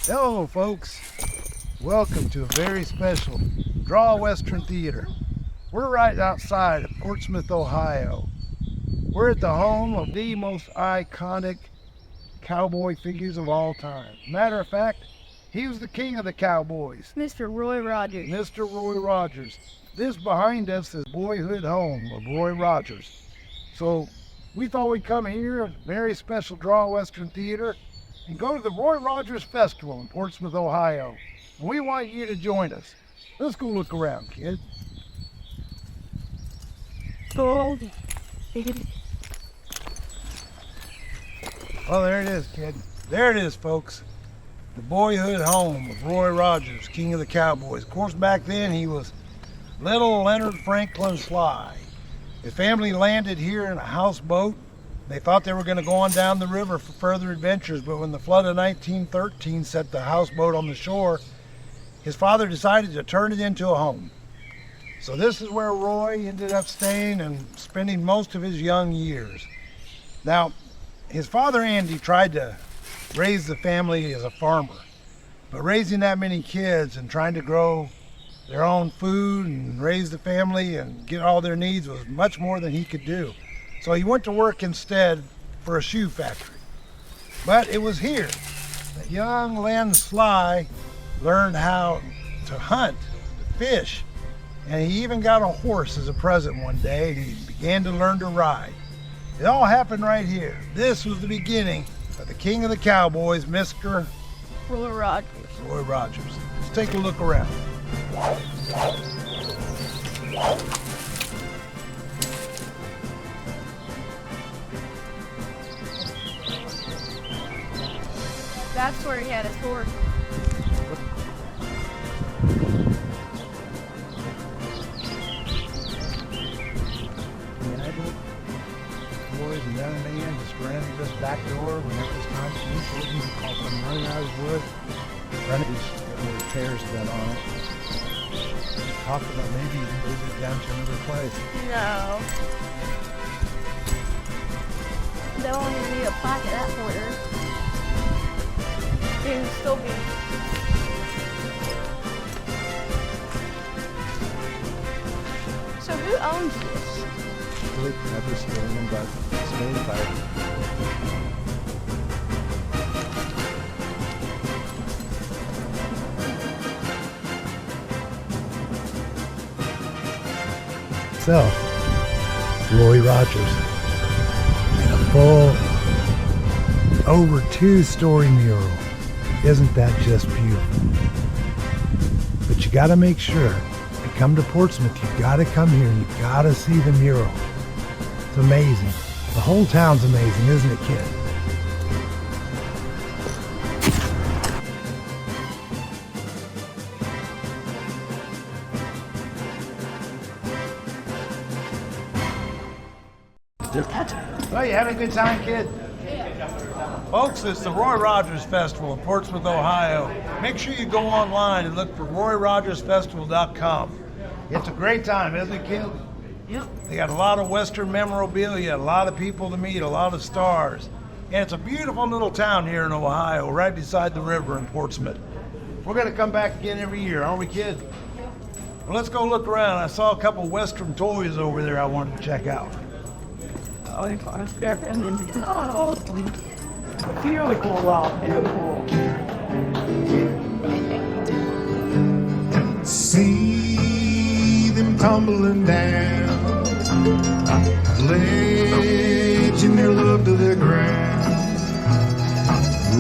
Hello, folks. Welcome to a very special Draw Western Theater. We're right outside of Portsmouth, Ohio. We're at the home of the most iconic cowboy figures of all time. Matter of fact, he was the king of the cowboys. Mr. Roy Rogers. Mr. Roy Rogers. This behind us is boyhood home of Roy Rogers. So we thought we'd come here, a very special Draw Western Theater, and go to the Roy Rogers Festival in Portsmouth, Ohio. And we want you to join us. Let's go look around, kid. Oh. Well, there it is, kid. There it is, folks. The boyhood home of Roy Rogers, king of the cowboys. Of course, back then he was little Leonard Franklin Sly. His family landed here in a houseboat. They thought they were going to go on down the river for further adventures, but when the flood of 1913 set the houseboat on the shore, his father decided to turn it into a home. So this is where Roy ended up staying and spending most of his young years. Now, his father Andy tried to raise the family as a farmer, but raising that many kids and trying to grow their own food and raise the family and get all their needs was much more than he could do. So he went to work instead for a shoe factory. But it was here that young Len Sly learned how to hunt, to fish, and he even got a horse as a present one day, and he began to learn to ride. It all happened right here. This was the beginning of the king of the cowboys, Mr. Roy Rogers. Roy Rogers. Let's take a look around. That's where he had his horse. Boys and young men just ran to this back door whenever it's time to use it. You call them running out of the wood, running these repairs done on it. Talked about maybe even moving it down to another place. No. They'll only need a plaque at that point. It would still be. So who owns this? Really never stolen, but it's made by himself, Roy Rogers, in a full, over 2-story mural. Isn't that just beautiful? But you gotta make sure, if you come to Portsmouth, you gotta come here and you gotta see the mural. It's amazing. The whole town's amazing, isn't it, kid? Oh, you having a good time, kid? Folks, it's the Roy Rogers Festival in Portsmouth, Ohio. Make sure you go online and look for RoyRogersFestival.com. It's a great time, isn't it, kid? Yep. They got a lot of Western memorabilia, a lot of people to meet, a lot of stars. And it's a beautiful little town here in Ohio, right beside the river in Portsmouth. We're going to come back again every year, aren't we, kid? Well, let's go look around. I saw a couple Western toys over there I wanted to check out. Really cool out. See them tumbling down, pledging their love to the ground.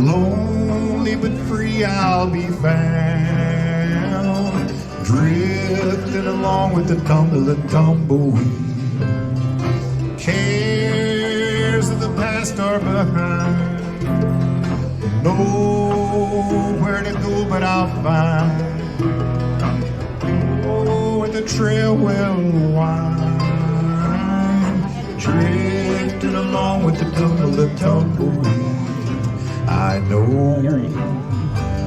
Lonely but free I'll be found, drifting along with the tumble and tumbleweed. Cares of the past are behind. Nowhere to go but I'll find. Oh, and the trail will wind, drifting along with the tumble and tumbleweed. I know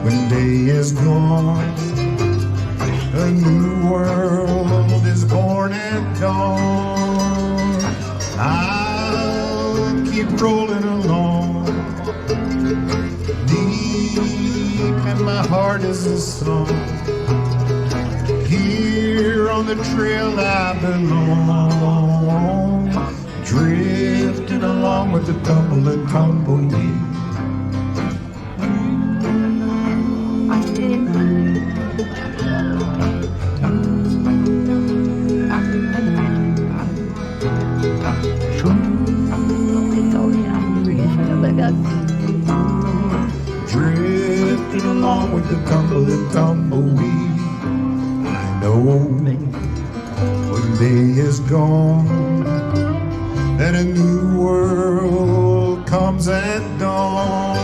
when day is gone, a new world is born at dawn. I'll keep rolling along, deep and the sun. Here on the trail I belong, drifting along with the tumble and tumbleweed. Drifting along with the tumble and tumbleweed. I know when day is gone, and a new world comes at dawn.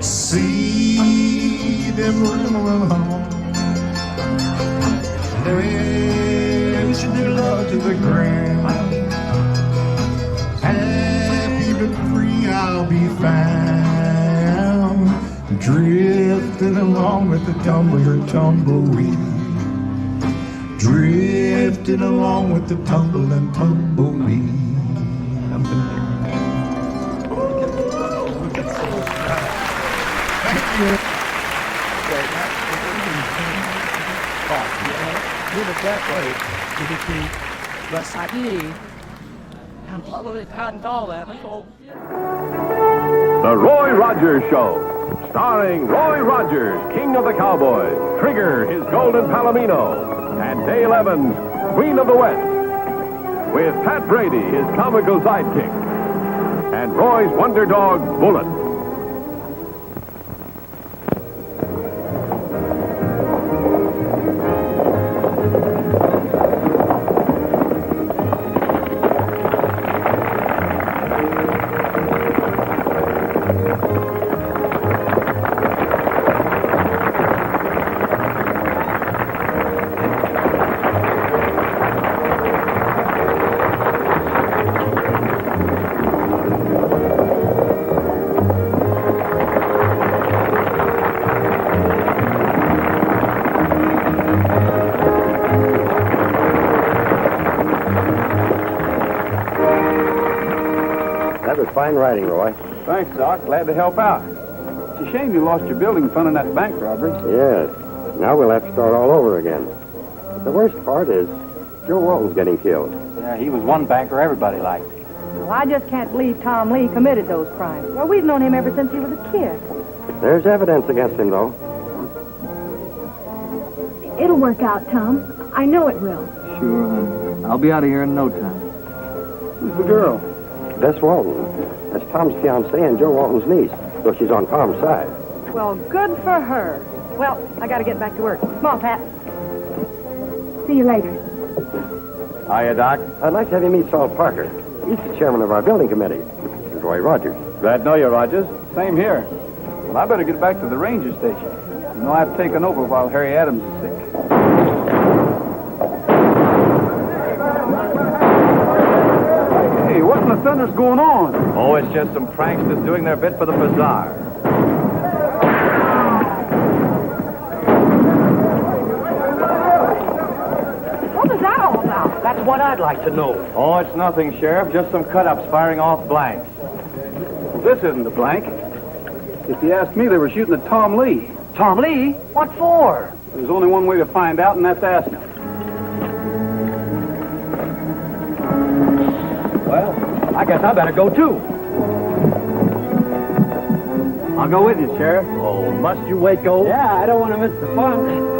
See them run along, laying their love to the ground. Happy but free I'll be found, drifting along with the tumble and tumbleweed. Drifting along with the tumble and tumbleweed. Thank you. Move it that way. West side. And probably patent all that. The Roy Rogers Show, starring Roy Rogers, King of the Cowboys, Trigger, his golden palomino, and Dale Evans, Queen of the West, with Pat Brady, his comical sidekick, and Roy's wonder dog, Bullet. That was fine writing, Roy. Thanks, Doc. Glad to help out. It's a shame you lost your building fund in that bank robbery. Yes. Now we'll have to start all over again. But the worst part is Joe Walton's getting killed. Yeah, he was one banker everybody liked. Well, I just can't believe Tom Lee committed those crimes. Well, we've known him ever since he was a kid. There's evidence against him, though. It'll work out, Tom. I know it will. Sure, honey. I'll be out of here in no time. Who's the girl? Bess Walton. That's Tom's fiancée and Joe Walton's niece, though she's on Tom's side. Well, good for her. Well, I gotta get back to work. Come on, Pat. See you later. Hiya, Doc. I'd like to have you meet Saul Parker. He's the chairman of our building committee. And Roy Rogers. Glad to know you, Rogers. Same here. Well, I better get back to the ranger station. You know, I've taken over while Harry Adams is sick. Hey, what in the thunder's going on? Oh, it's just some pranksters doing their bit for the bazaar. What was that all about? That's what I'd like to know. Oh, it's nothing, Sheriff. Just some cut-ups firing off blanks. Well, this isn't a blank. If you ask me, they were shooting at Tom Lee. Tom Lee? What for? There's only one way to find out, and that's ask him. Well, I guess I better go, too. I'll go with you, Sheriff. Oh, must you, Waco? Yeah, I don't want to miss the fun.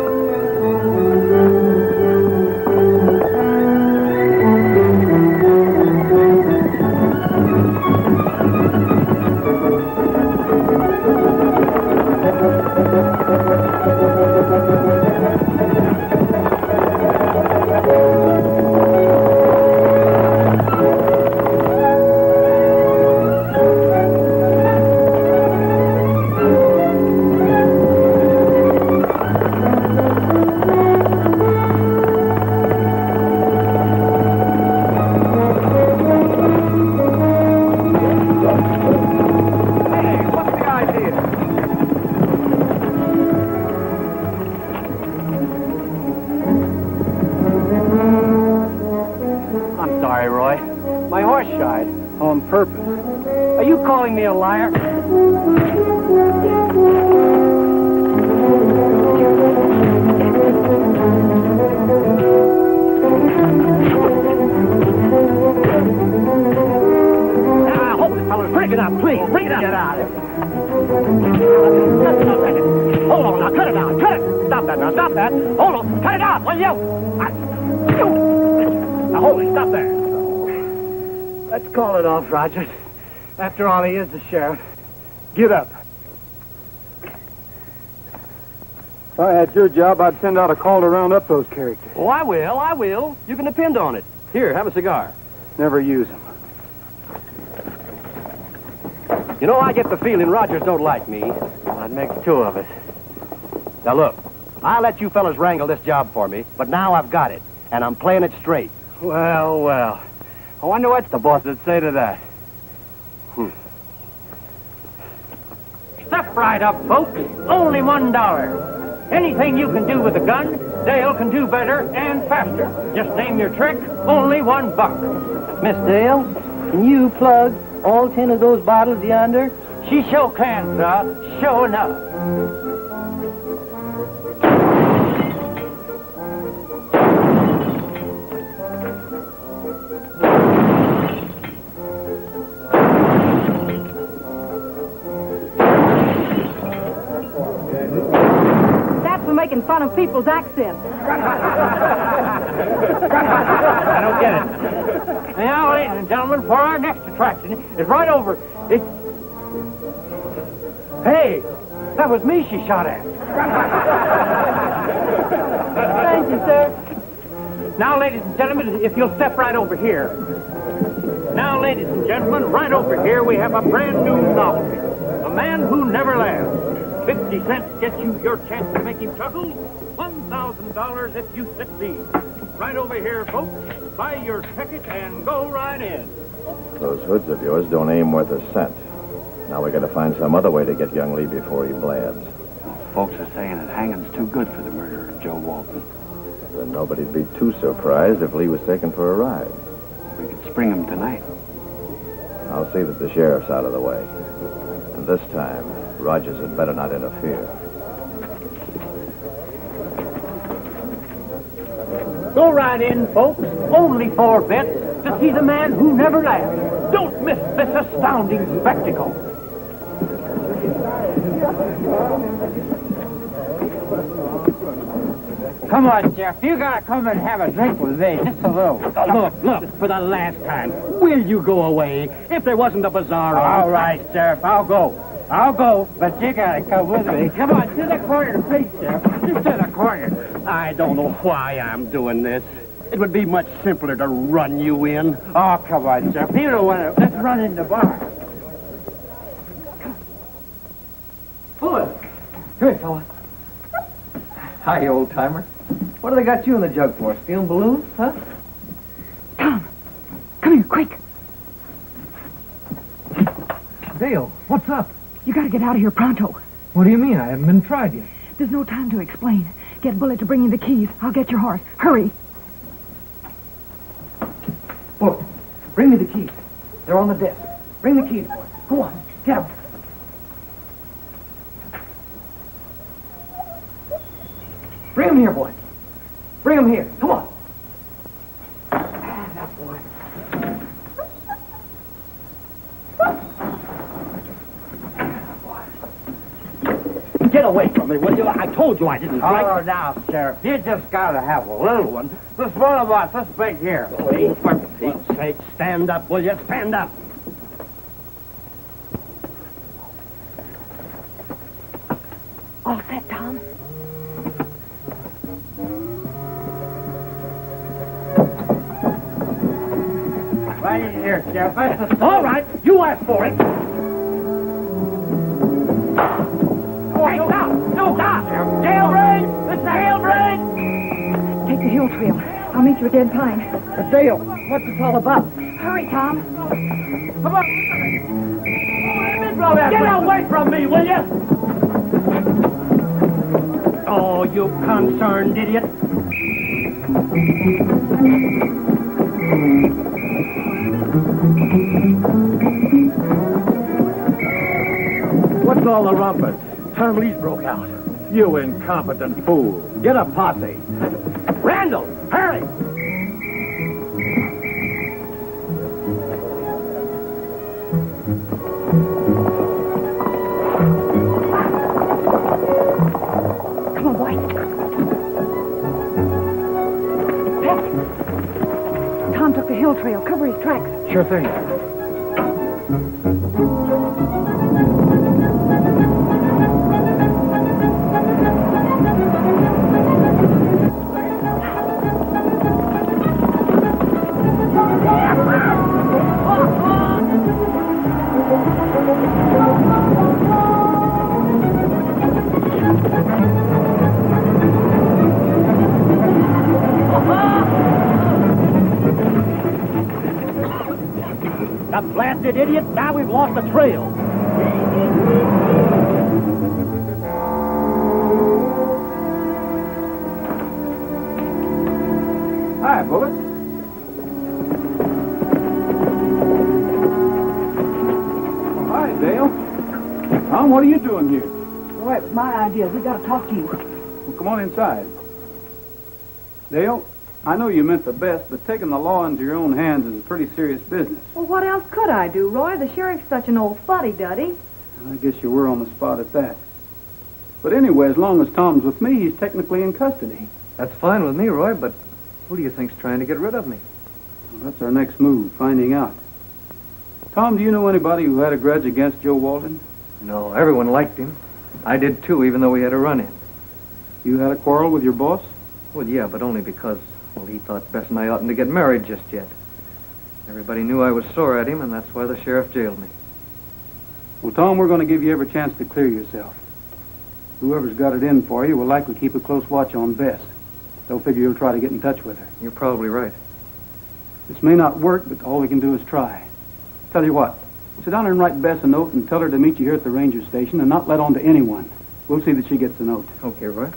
On purpose. Are you calling me a liar? Hold it, fellas. Bring it up, please. Bring it up. Get out of here. Hold on now. Cut it out. Cut it. Stop that now. Stop that. Hold on. Cut it out, will you? Now, hold it. Stop there. Let's call it off, Rogers. After all, he is the sheriff. Get up. If I had your job, I'd send out a call to round up those characters. Oh, I will. I will. You can depend on it. Here, have a cigar. Never use them. You know, I get the feeling Rogers don't like me. That makes two of us. Now, look. I let you fellas wrangle this job for me, but now I've got it, and I'm playing it straight. Well, well. I wonder what the boss would say to that. Step right up, folks. Only $1. Anything you can do with a gun, Dale can do better and faster. Just name your trick, only $1. Miss Dale, can you plug all 10 of those bottles yonder? She sure can, sir. Sure enough. Making fun of people's accents. I don't get it. Now, ladies and gentlemen, for our next attraction is right over. Hey, that was me she shot at. Thank you, sir. Now, ladies and gentlemen, if you'll step right over here. Now, ladies and gentlemen, right over here we have a brand new novelty. A man who never laughs. 50 cents gets you your chance to make him chuckle. $1,000 if you succeed. Right over here, folks. Buy your ticket and go right in. Those hoods of yours don't aim worth a cent. Now we gotta find some other way to get young Lee before he blabs. Folks are saying that hanging's too good for the murder of Joe Walton. Then nobody'd be too surprised if Lee was taken for a ride. We could spring him tonight. I'll see that the sheriff's out of the way. And this time, Rogers had better not interfere. Go right in, folks. Only 4 bets to see the man who never laughs. Don't miss this astounding spectacle. Come on, Jeff. You gotta come and have a drink with me. Just a little. Look, for the last time. Will you go away? If there wasn't a bazaar on. All right, Sheriff. I'll go, but you gotta come with me. Come on, to the corner, please, Sheriff. Just to the corner. I don't know why I'm doing this. It would be much simpler to run you in. Oh, come on, Sheriff. You don't want to. Let's run in the bar. Bullet. Come here, fella. Hi, old-timer. What do they got you in the jug for? Stealing balloons, huh? Tom, come here, quick. Dale, what's up? You gotta get out of here pronto. What do you mean? I haven't been tried yet. There's no time to explain. Get Bullet to bring you the keys. I'll get your horse. Hurry. Bullet, bring me the keys. They're on the desk. Bring the keys, boy. Go on, get them. Bring them here, boy. Bring them here. Come on. That boy. Get away from me, will you? I told you I didn't drink. Oh, now, Sheriff, you just gotta have a little one. This one of us, this big here. Please, for Pete's sake, stand up, will you? Stand up. All set, Tom. Right in here, Sheriff. All right, you asked for it. Hey, stop! No, stop! Jailbreak! It's a jailbreak! Take the hill trail. I'll meet you at Dead Pine. Dale, what's this all about? Hurry, Tom. Come on! Get away from me, will you? Oh, you concerned idiot! What's all the rumpus? Tom Lee's broke out. You incompetent fool. Get a posse. Randall, hurry! Come on, White. Pep. Tom took the hill trail. Cover his tracks. Sure thing. That blasted idiot! Now we've lost the trail. Hi, Bullet. Oh, hi, Dale. Tom, what are you doing here? Well, it was my idea. We got to talk to you. Well, come on inside. Dale, I know you meant the best, but taking the law into your own hands is a pretty serious business. Well, what else could I do, Roy? The sheriff's such an old fuddy-duddy. I guess you were on the spot at that. But anyway, as long as Tom's with me, he's technically in custody. That's fine with me, Roy, but who do you think's trying to get rid of me? Well, that's our next move, finding out. Tom, do you know anybody who had a grudge against Joe Walton? No, everyone liked him. I did too, even though we had a run-in. You had a quarrel with your boss? Well, yeah, but only because, well, he thought Bess and I oughtn't to get married just yet. Everybody knew I was sore at him, and that's why the sheriff jailed me. Well, Tom, we're going to give you every chance to clear yourself. Whoever's got it in for you will likely keep a close watch on Bess. They'll figure you'll try to get in touch with her. You're probably right. This may not work, but all we can do is try. Tell you what, sit down and write Bess a note and tell her to meet you here at the ranger station and not let on to anyone. We'll see that she gets the note. Okay, Roy.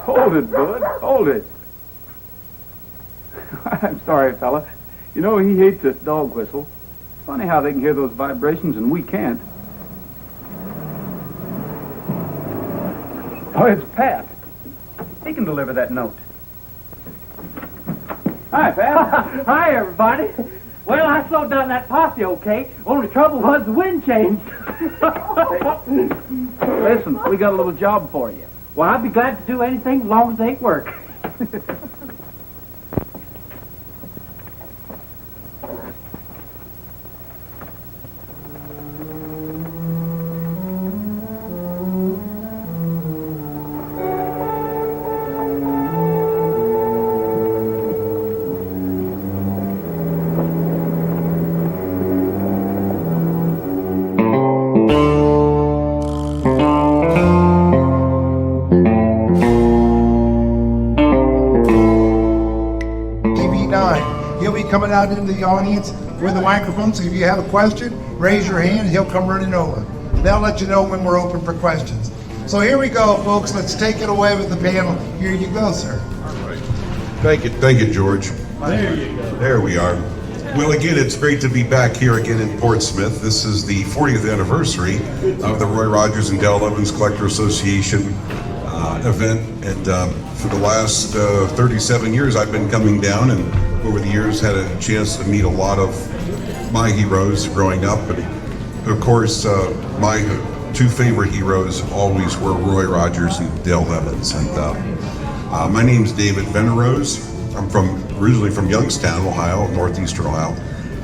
Hold it, Bud. Hold it. I'm sorry, fella. You know, he hates this dog whistle. Funny how they can hear those vibrations and we can't. Oh, it's Pat. He can deliver that note. Hi, Pat. Hi, everybody. Well, I slowed down that posse okay. Only trouble was the wind changed. Listen, we got a little job for you. Well, I'd be glad to do anything as long as they work. Coming out into the audience with the microphone, so if you have a question, raise your hand, he'll come running over. They'll let you know when we're open for questions. So here we go, folks. Let's take it away with the panel. Here you go, sir. All right. Thank you, George. There you go. There we are. Well, again, it's great to be back here again in Portsmouth. This is the 40th anniversary of the Roy Rogers and Dale Evans Collector Association event, and for the last 37 years I've been coming down, and over the years had a chance to meet a lot of my heroes growing up. And of course, my two favorite heroes always were Roy Rogers and Dale Evans. And my name's David Venerose. I'm originally from Youngstown, Ohio, northeastern Ohio,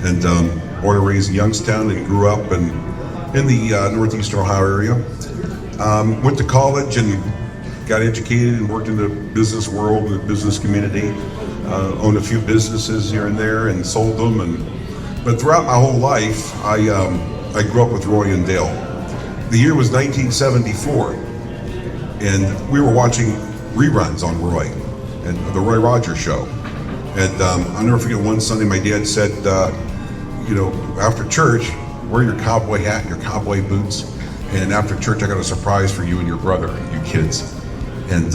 and born and raised in Youngstown, and grew up in the northeastern Ohio area. Went to college and got educated and worked in the business world and the business community. Owned a few businesses here and there and sold them. But throughout my whole life, I grew up with Roy and Dale. The year was 1974, and we were watching reruns on Roy and the Roy Rogers Show. And I'll never forget one Sunday my dad said, after church, wear your cowboy hat and your cowboy boots And after church, I got a surprise for you and your brother, you kids. And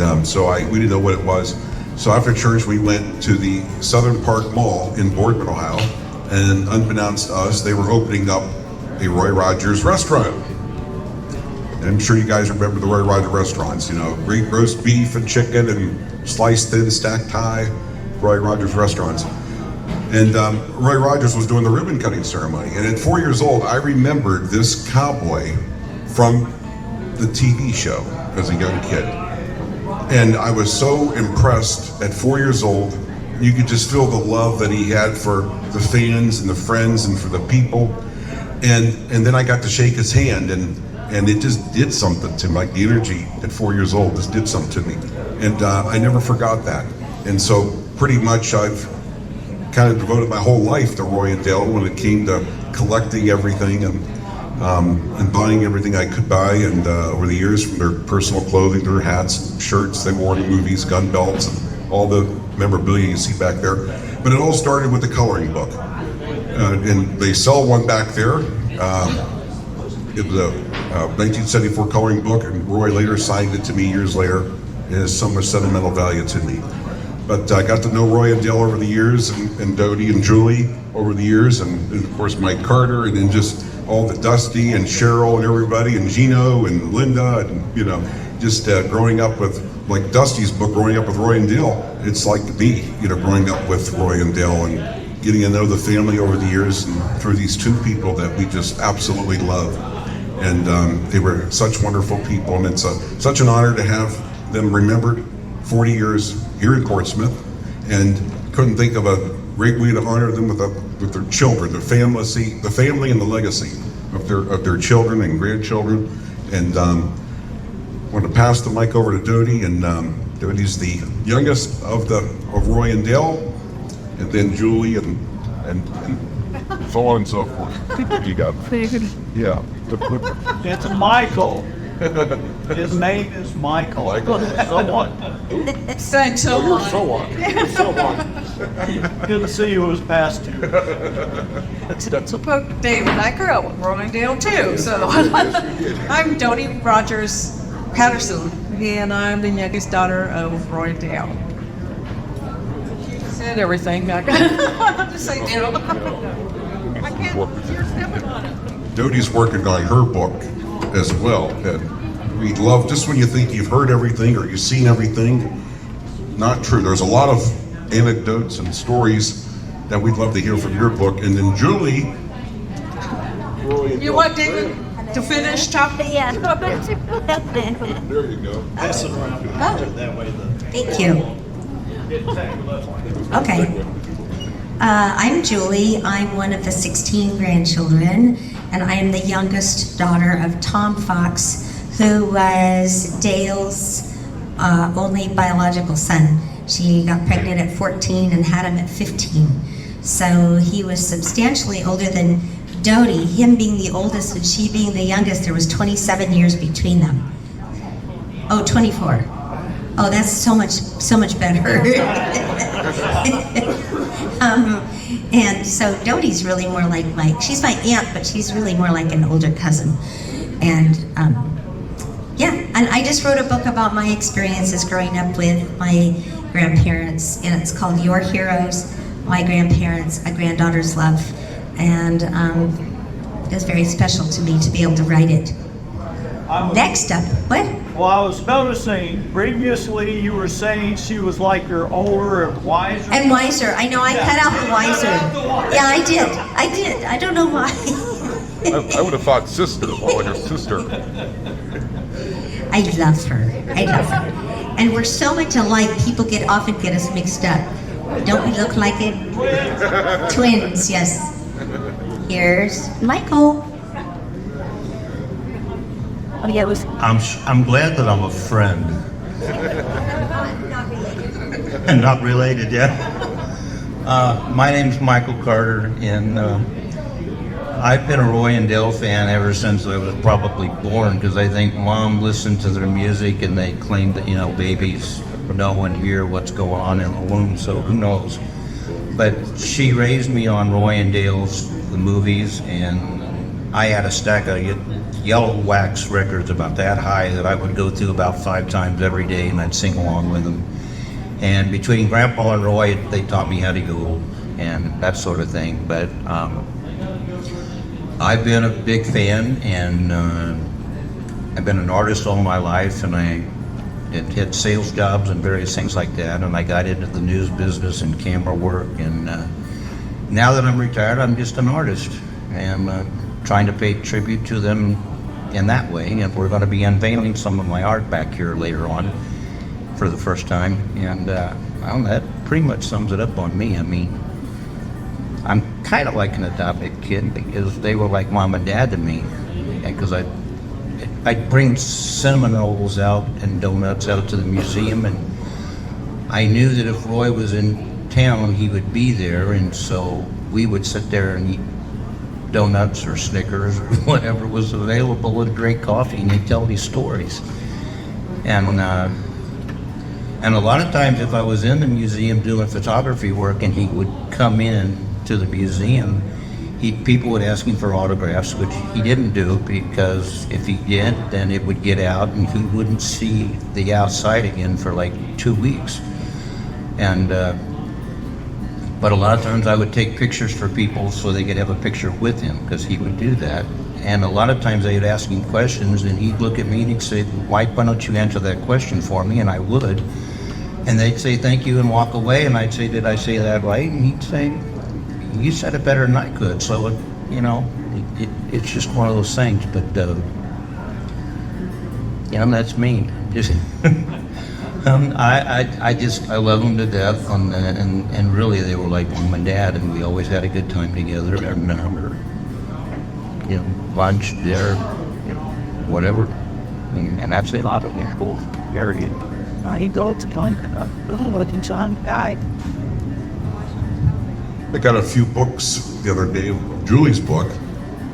we didn't know what it was. So after church, we went to the Southern Park Mall in Portsmouth, Ohio, and unbeknownst to us, they were opening up a Roy Rogers restaurant. And I'm sure you guys remember the Roy Rogers restaurants, you know, great roast beef and chicken and sliced thin stacked thigh, Roy Rogers restaurants. And Roy Rogers was doing the ribbon cutting ceremony. And at 4 years old, I remembered this cowboy from the TV show as a young kid. And I was so impressed at 4 years old. You could just feel the love that he had for the fans and the friends and for the people. And then I got to shake his hand, and it just did something to me. Like the energy at 4 years old just did something to me. And I never forgot that. And so pretty much I've kind of devoted my whole life to Roy and Dale when it came to collecting everything and buying everything I could buy, and over the years, from their personal clothing, their hats, shirts they wore in movies, gun belts, and all the memorabilia you see back there. But it all started with the coloring book. And they sell one back there. It was a 1974 coloring book, and Roy later signed it to me years later. It has so much sentimental value to me. But I got to know Roy and Dale over the years, and Dodie and Julie over the years, and of course Mike Carter, and then just all the Dusty and Cheryl and everybody, and Gino and Linda, and you know, just growing up with, like Dusty's book, Growing Up with Roy and Dale. It's like me, you know, growing up with Roy and Dale and getting to know the family over the years, and through these two people that we just absolutely love. And they were such wonderful people, and it's such an honor to have them remembered 40 years here in Portsmouth, and couldn't think of a great way to honor them with their children, their family and the legacy of their children and grandchildren. And I want to pass the mic over to Dodie, and Dodie's the youngest of Roy and Dale, and then Julie, and so on and so forth. You got it. Yeah. It's Michael. His name is Michael. Michael. So on. Thanks so much. So on. So on. Good to see you as past two. David, I grew up with Roy and Dale too, so I'm Dodie Rogers Patterson, and I'm the youngest daughter of Roy and Dale. Said everything. I got to say Dale. I can't. You're stepping on it. Dodie's working on her book as well, and we love, just when you think you've heard everything or you've seen everything, not true. There's a lot of anecdotes and stories that we'd love to hear from your book. And then Julie, You want David to finish talking? Yeah. there you go. Pass it around. That way. Thank you. Okay. I'm Julie. I'm one of the 16 grandchildren, and I am the youngest daughter of Tom Fox, who was Dale's only biological son. She got pregnant at 14 and had him at 15. So he was substantially older than Dodie. Him being the oldest and she being the youngest, there was 27 years between them. Oh, 24. Oh, that's so much better. And so Dodie's really more like she's my aunt, but she's really more like an older cousin. And yeah, and I just wrote a book about my experiences growing up with my grandparents, and it's called Your Heroes, My Grandparents, A Granddaughter's Love. And it was very special to me to be able to write it. Next up, what? Well, I was noticing previously you were saying she was like your older and wiser. And wiser. I know, I cut out the wiser. Yeah, I did. I don't know why. I would have thought sister, more like her sister. I love her. And we're so much alike, people often get us mixed up. Don't we look like it? Twins, yes. Here's Michael. Oh, yeah, it was. I'm glad that I'm a friend. And not related yet. My name's Michael Carter, and I've been a Roy and Dale fan ever since I was probably born, because I think Mom listened to their music and they claimed that, babies don't hear what's going on in the womb, so who knows. But she raised me on Roy and Dale's the movies, and I had a stack of yellow wax records about that high that I would go through about 5 times every day, and I'd sing along with them. And between Grandpa and Roy, they taught me how to go and that sort of thing. But I've been a big fan, and I've been an artist all my life, and I had sales jobs and various things like that, and I got into the news business and camera work, and now that I'm retired, I'm just an artist, and trying to pay tribute to them in that way, and we're going to be unveiling some of my art back here later on for the first time, and well, that pretty much sums it up on me. I mean, I'm kind of like an adopted kid because they were like mom and dad to me, because I'd bring cinnamon rolls out and donuts out to the museum, and I knew that if Roy was in town, he would be there, and so we would sit there and eat donuts or Snickers or whatever was available and drink coffee, and he'd tell these stories. And a lot of times if I was in the museum doing photography work and he would come in to the museum, people would ask him for autographs, which he didn't do, because if he did, then it would get out and he wouldn't see the outside again for like 2 weeks. And but a lot of times I would take pictures for people so they could have a picture with him, because he would do that. And a lot of times they would ask him questions, and he'd look at me and he'd say, why don't you answer that question for me? And I would. And they'd say thank you and walk away, and I'd say, did I say that right? And he'd say, you said it better than I could. So, it's just one of those things. But, that's me. Just I love them to death, and really they were like mom and dad, and we always had a good time together. I remember, lunch, dinner, whatever, and that's a lot of people. Very good. I go to find John guy. I got a few books the other day, Julie's book,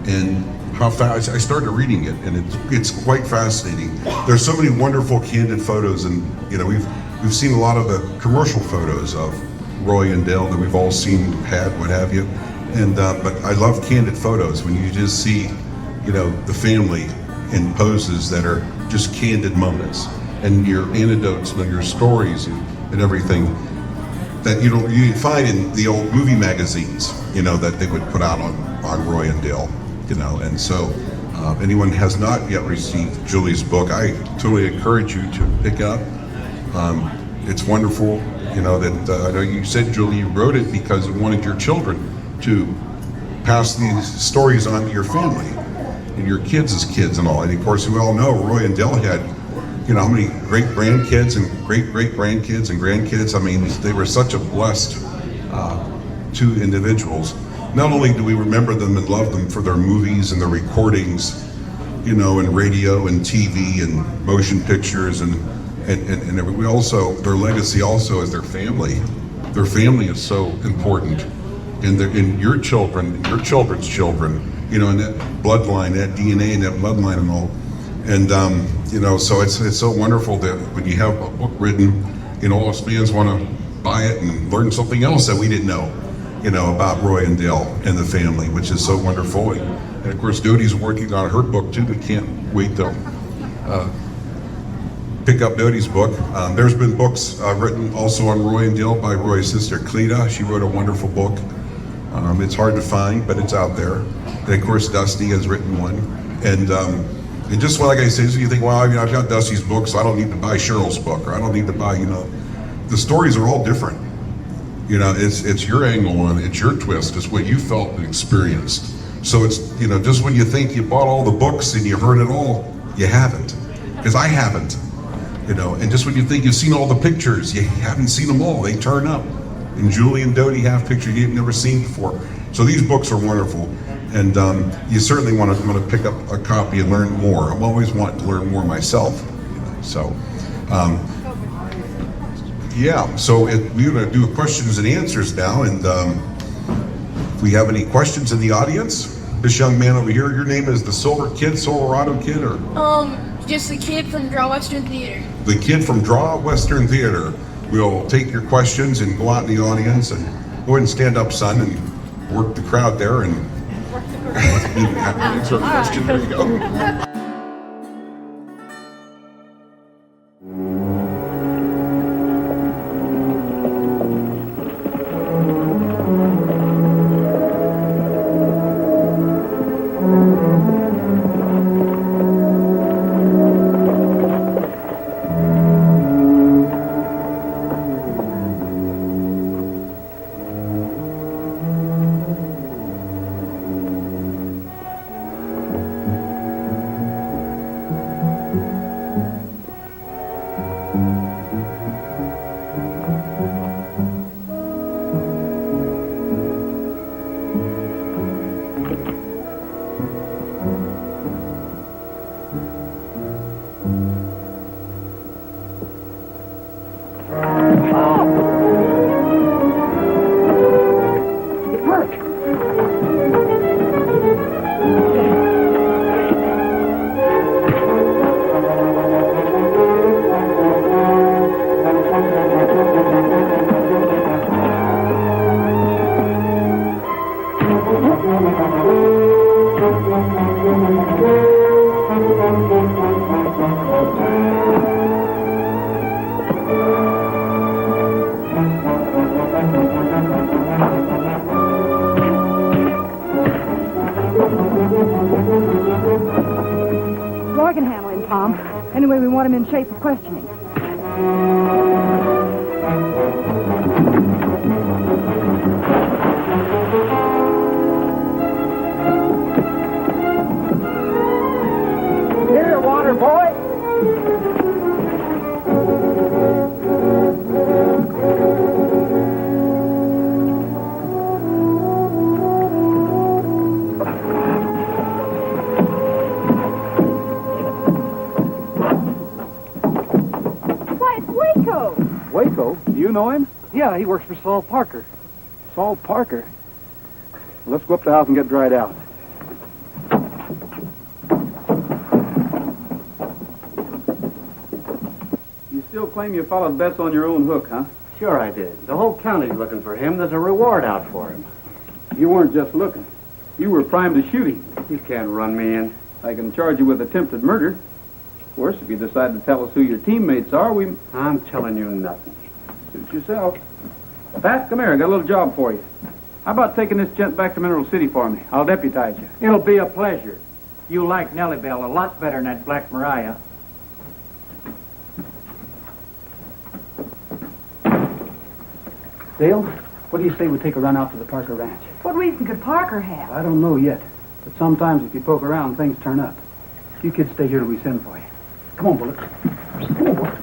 and how fast I started reading it, and it's quite fascinating. There's so many wonderful candid photos, and we've seen a lot of the commercial photos of Roy and Dale that we've all seen, had, what have you, and but I love candid photos when you just see, the family in poses that are just candid moments, and your anecdotes and your stories and everything that you find in the old movie magazines, that they would put out on Roy and Dale. And so anyone has not yet received Julie's book, I totally encourage you to pick up. It's wonderful, that I know you said, Julie, you wrote it because you wanted your children to pass these stories on to your family and your kids as kids and all. And of course, we all know Roy and Dale had, how many great grandkids and great grandkids and grandkids. I mean, they were such a blessed two individuals. Not only do we remember them and love them for their movies and their recordings, and radio and TV and motion pictures and we also, their legacy also is their family. Their family is so important. And your children, your children's children, and that bloodline, that DNA and that bloodline and all. And, so it's so wonderful that when you have a book written, all us fans want to buy it and learn something else that we didn't know, about Roy and Dale and the family, which is so wonderful. And of course, Dodie's working on her book too. We can't wait to pick up Dodie's book. There's been books written also on Roy and Dale by Roy's sister, Cleta. She wrote a wonderful book. It's hard to find, but it's out there. And of course, Dusty has written one. And just like I say, so you think, well, I've got Dusty's book, so I don't need to buy Cheryl's book, or I don't need to buy, the stories are all different. It's your angle on it, it's your twist, it's what you felt and experienced. So it's, just when you think you bought all the books and you heard it all, you haven't. Because I haven't. And just when you think you've seen all the pictures, you haven't seen them all. They turn up. And Julie and Dodie have pictures you've never seen before. So these books are wonderful. And you certainly want to pick up a copy and learn more. I'm always wanting to learn more myself. So, so we're going to do questions and answers now. And if we have any questions in the audience, this young man over here, your name is the Silverado Kid, or? Just the kid from Draw Western Theater. The kid from Draw Western Theater. We'll take your questions and go out in the audience and go ahead and stand up, son, and work the crowd there and You have to answer a question. There you go. Roy can handle him, Tom. Anyway, we want him in shape for questioning. Here, water boy. Waco? Do you know him? Yeah, he works for Saul Parker. Saul Parker? Well, let's go up to the house and get dried out. You still claim you followed Betts on your own hook, huh? Sure I did. The whole county's looking for him. There's a reward out for him. You weren't just looking. You were primed to shoot him. You can't run me in. I can charge you with attempted murder. Of course, if you decide to tell us who your teammates are, I'm telling you nothing. Suit yourself. Pat, come here. I got a little job for you. How about taking this gent back to Mineral City for me? I'll deputize you. It'll be a pleasure. You like Nellie Bell a lot better than that Black Mariah. Dale, what do you say we take a run out to the Parker Ranch? What reason could Parker have? I don't know yet. But sometimes if you poke around, things turn up. You kids stay here till we send for you. Come on, Bullet. Come on, Bullet.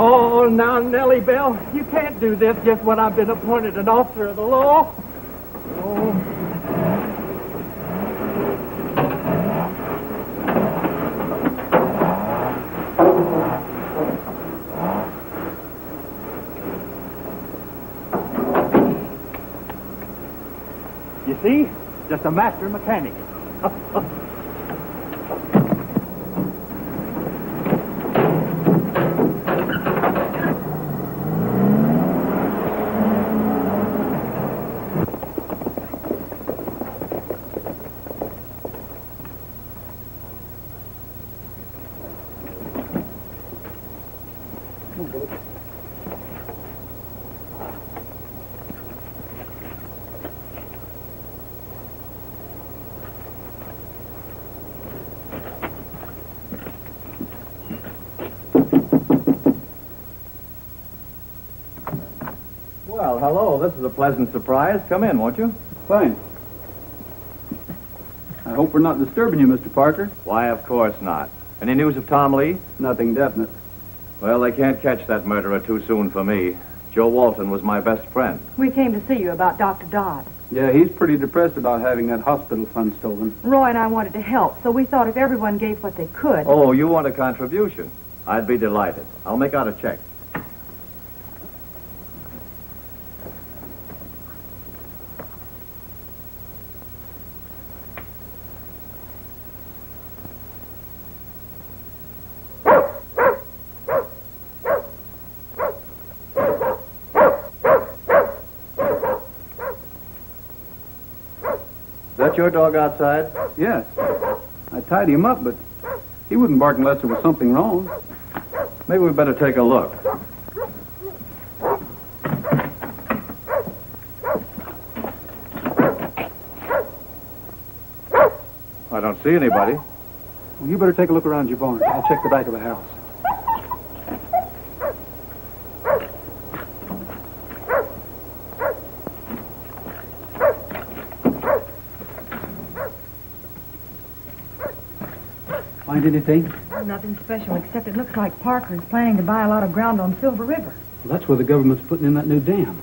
Oh, now, Nellie Bell, you can't do this just when I've been appointed an officer of the law. Oh. You see? Just a master mechanic. Well, hello. This is a pleasant surprise. Come in, won't you? Fine. I hope we're not disturbing you, Mr. Parker. Why, of course not. Any news of Tom Lee? Nothing definite. Well, they can't catch that murderer too soon for me. Joe Walton was my best friend. We came to see you about Dr. Dodd. Yeah, he's pretty depressed about having that hospital fund stolen. Roy and I wanted to help, so we thought if everyone gave what they could... Oh, you want a contribution? I'd be delighted. I'll make out a check. let your dog outside? Yes. I tied him up, but he wouldn't bark unless there was something wrong. Maybe we better take a look. I don't see anybody. Well, you better take a look around your barn. I'll check the back of the house. Find anything? Nothing special, except it looks like Parker's planning to buy a lot of ground on Silver River. Well, that's where the government's putting in that new dam.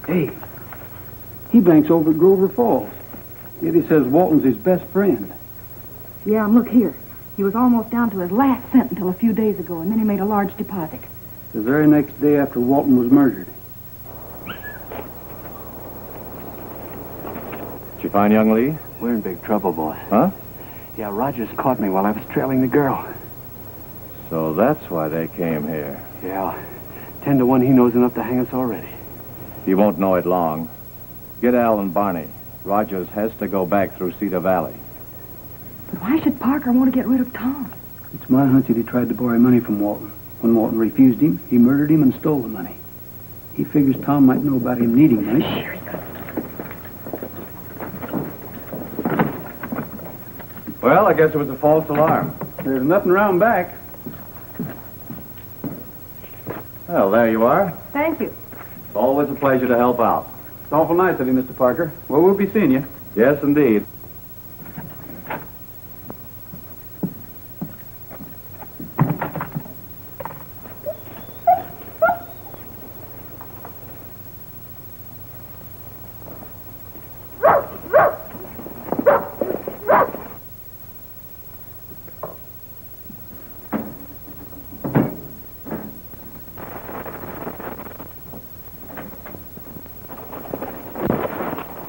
Hey, he banks over at Grover Falls. Yet he says Walton's his best friend. Yeah, and look here. He was almost down to his last cent until a few days ago, and then he made a large deposit. The very next day after Walton was murdered. Did you find young Lee? We're in big trouble, boss. Huh? Yeah, Rogers caught me while I was trailing the girl. So that's why they came here. Yeah, 10 to 1 he knows enough to hang us already. He won't know it long. Get Al and Barney. Rogers has to go back through Cedar Valley. But why should Parker want to get rid of Tom? It's my hunch that he tried to borrow money from Walton. When Walton refused him, he murdered him and stole the money. He figures Tom might know about him needing money. Here he goes. Well, I guess it was a false alarm. There's nothing around back. Well, there you are. Thank you. It's always a pleasure to help out. It's awful nice of you, Mr. Parker. Well, we'll be seeing you. Yes, indeed.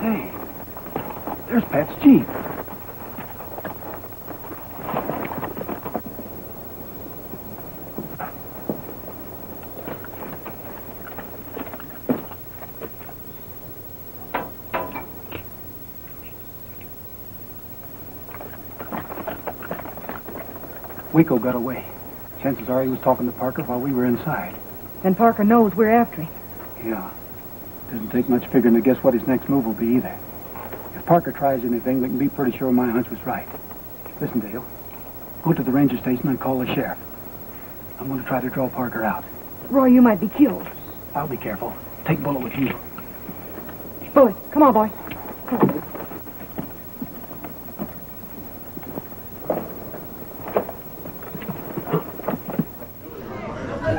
Hey, there's Pat's Jeep. Waco got away. Chances are he was talking to Parker while we were inside. And Parker knows we're after him. Yeah. Doesn't take much figuring to guess what his next move will be either. If Parker tries anything, we can be pretty sure my hunch was right. Listen, Dale. Go to the ranger station and call the sheriff. I'm going to try to draw Parker out. Roy, you might be killed. I'll be careful. Take Bullet with you. Bullet, come on, boy.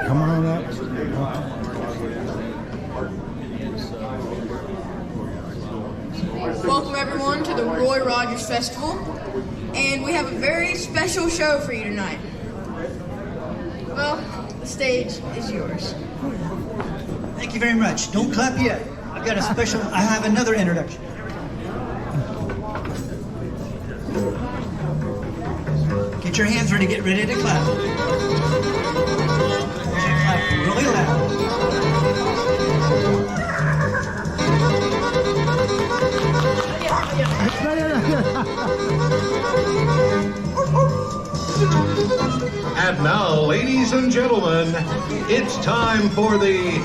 Come on up. Welcome everyone to the Roy Rogers Festival, and we have a very special show for you tonight. Well, the stage is yours. Thank you very much. Don't clap yet. I have another introduction. Get your hands ready, get ready to clap. Clap really loud. And now, ladies and gentlemen, it's time for the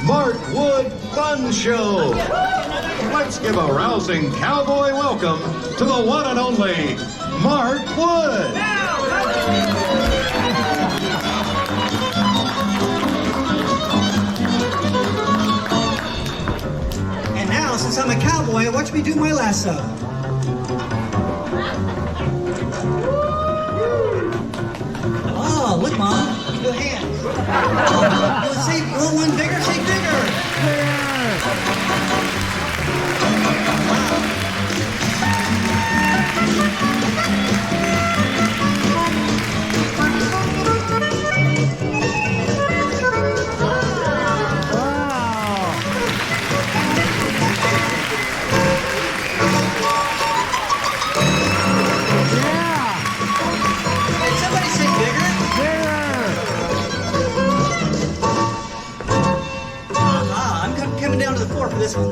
Mark Wood Fun Show. Let's give a rousing cowboy welcome to the one and only Mark Wood. And now, since I'm a cowboy, watch me do my lasso. Oh, look, Mom. Good hands. You want one bigger? Say bigger. Hey, somebody say bigger. coming down to the floor for this one.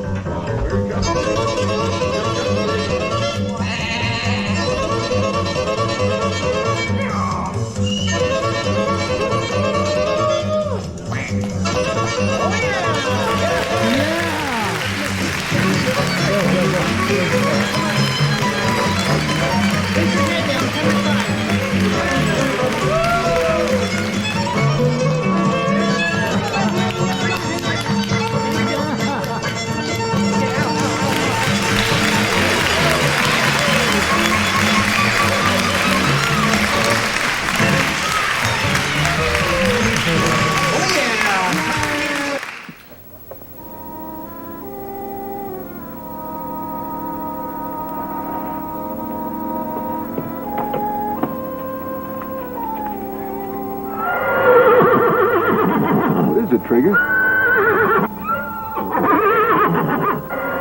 Trigger?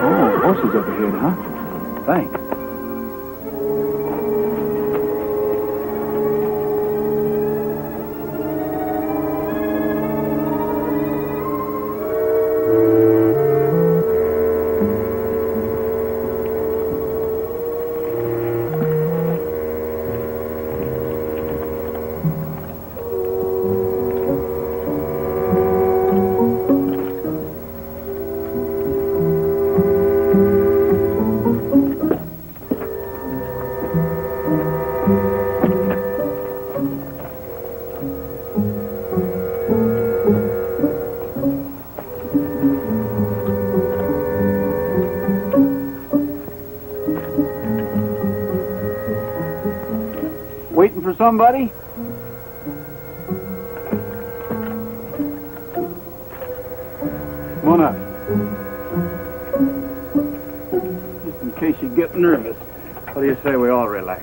Oh, horses up ahead, huh? Thanks. Waiting for somebody? Come on up. Just in case you get nervous. What do you say we all relax?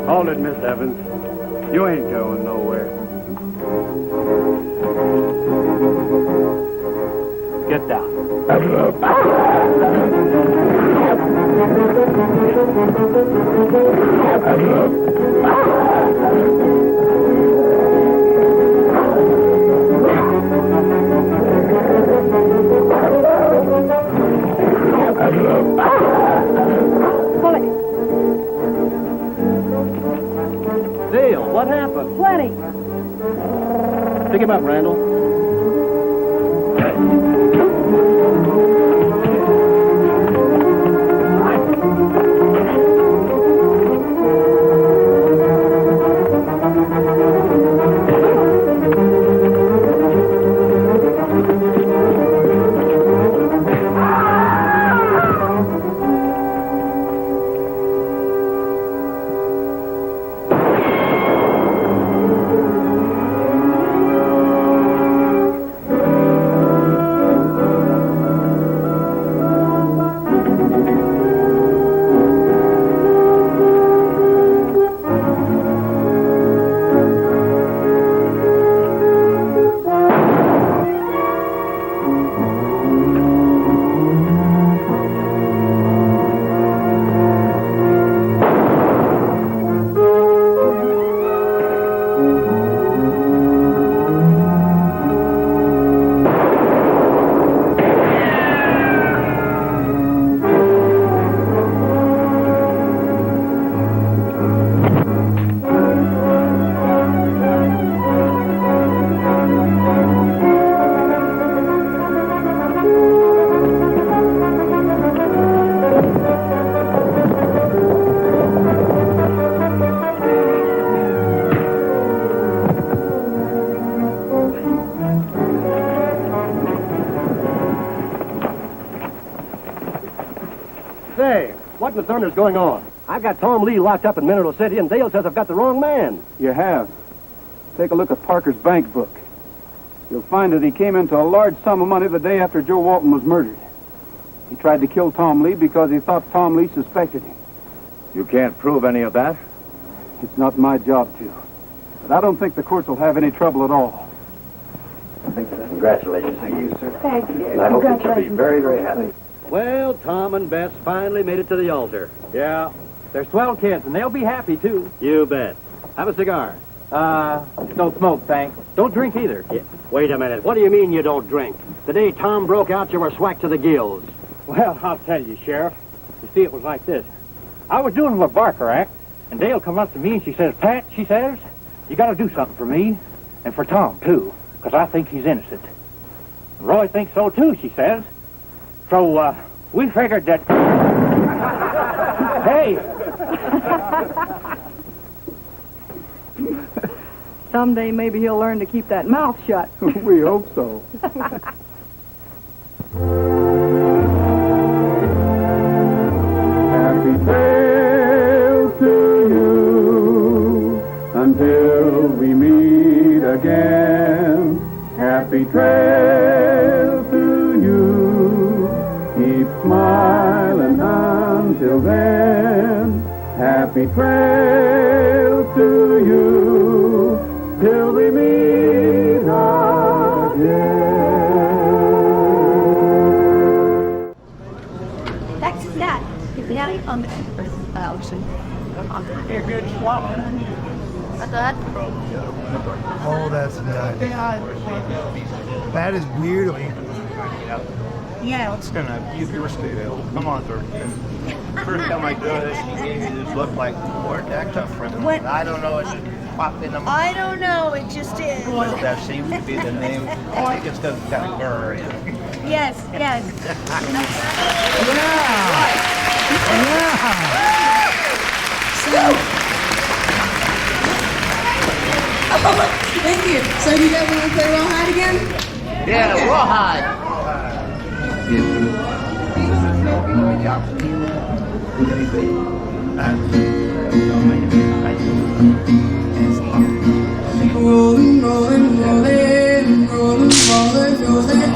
Hold it, Miss Evans. You ain't going nowhere. Get down. Dale, what happened? Plenty. Pick him up, Randall. Say, what in the thunder's going on? I've got Tom Lee locked up in Mineral City, and Dale says I've got the wrong man. You have. Take a look at Parker's bank book. You'll find that he came into a large sum of money the day after Joe Walton was murdered. He tried to kill Tom Lee because he thought Tom Lee suspected him. You can't prove any of that? It's not my job to. But I don't think the courts will have any trouble at all. Thank you, sir. Congratulations. Thank you, sir. Thank you. And I hope that you'll be Congratulations. very, very happy. Well, Tom and Bess finally made it to the altar. Yeah, they're swell kids, and they'll be happy, too. You bet. Have a cigar. Don't smoke, thanks. Don't drink either. Yeah. Wait a minute. What do you mean you don't drink? The day Tom broke out, you were swacked to the gills. Well, I'll tell you, Sheriff. You see, it was like this. I was doing the Barker Act, and Dale come up to me and she says, Pat, she says, you got to do something for me, and for Tom, too, because I think he's innocent. Roy thinks so, too, she says. So, we figured that... Hey! Someday maybe he'll learn to keep that mouth shut. We hope so. Happy trail to you until we meet again. Happy trail to you. Keep smiling until then. Happy trail to you till we meet again. That's that. Yeah, Allison. They're good swallow. What's that? Oh, that's nice. That is beautiful. Yeah. It's gonna use your steel. Come on, sir. First time I do this, he gave me this look like, where'd that come from? What? I don't know. It just popped in the mind. I don't know. It just is. Well, that seems to be the name. I think it's because it's got a burr in it. Yes, yes. Thank you. So do you guys want to play Rawhide again? Yeah, rawhide. Rolling, rolling, rolling, rolling, rolling, rolling,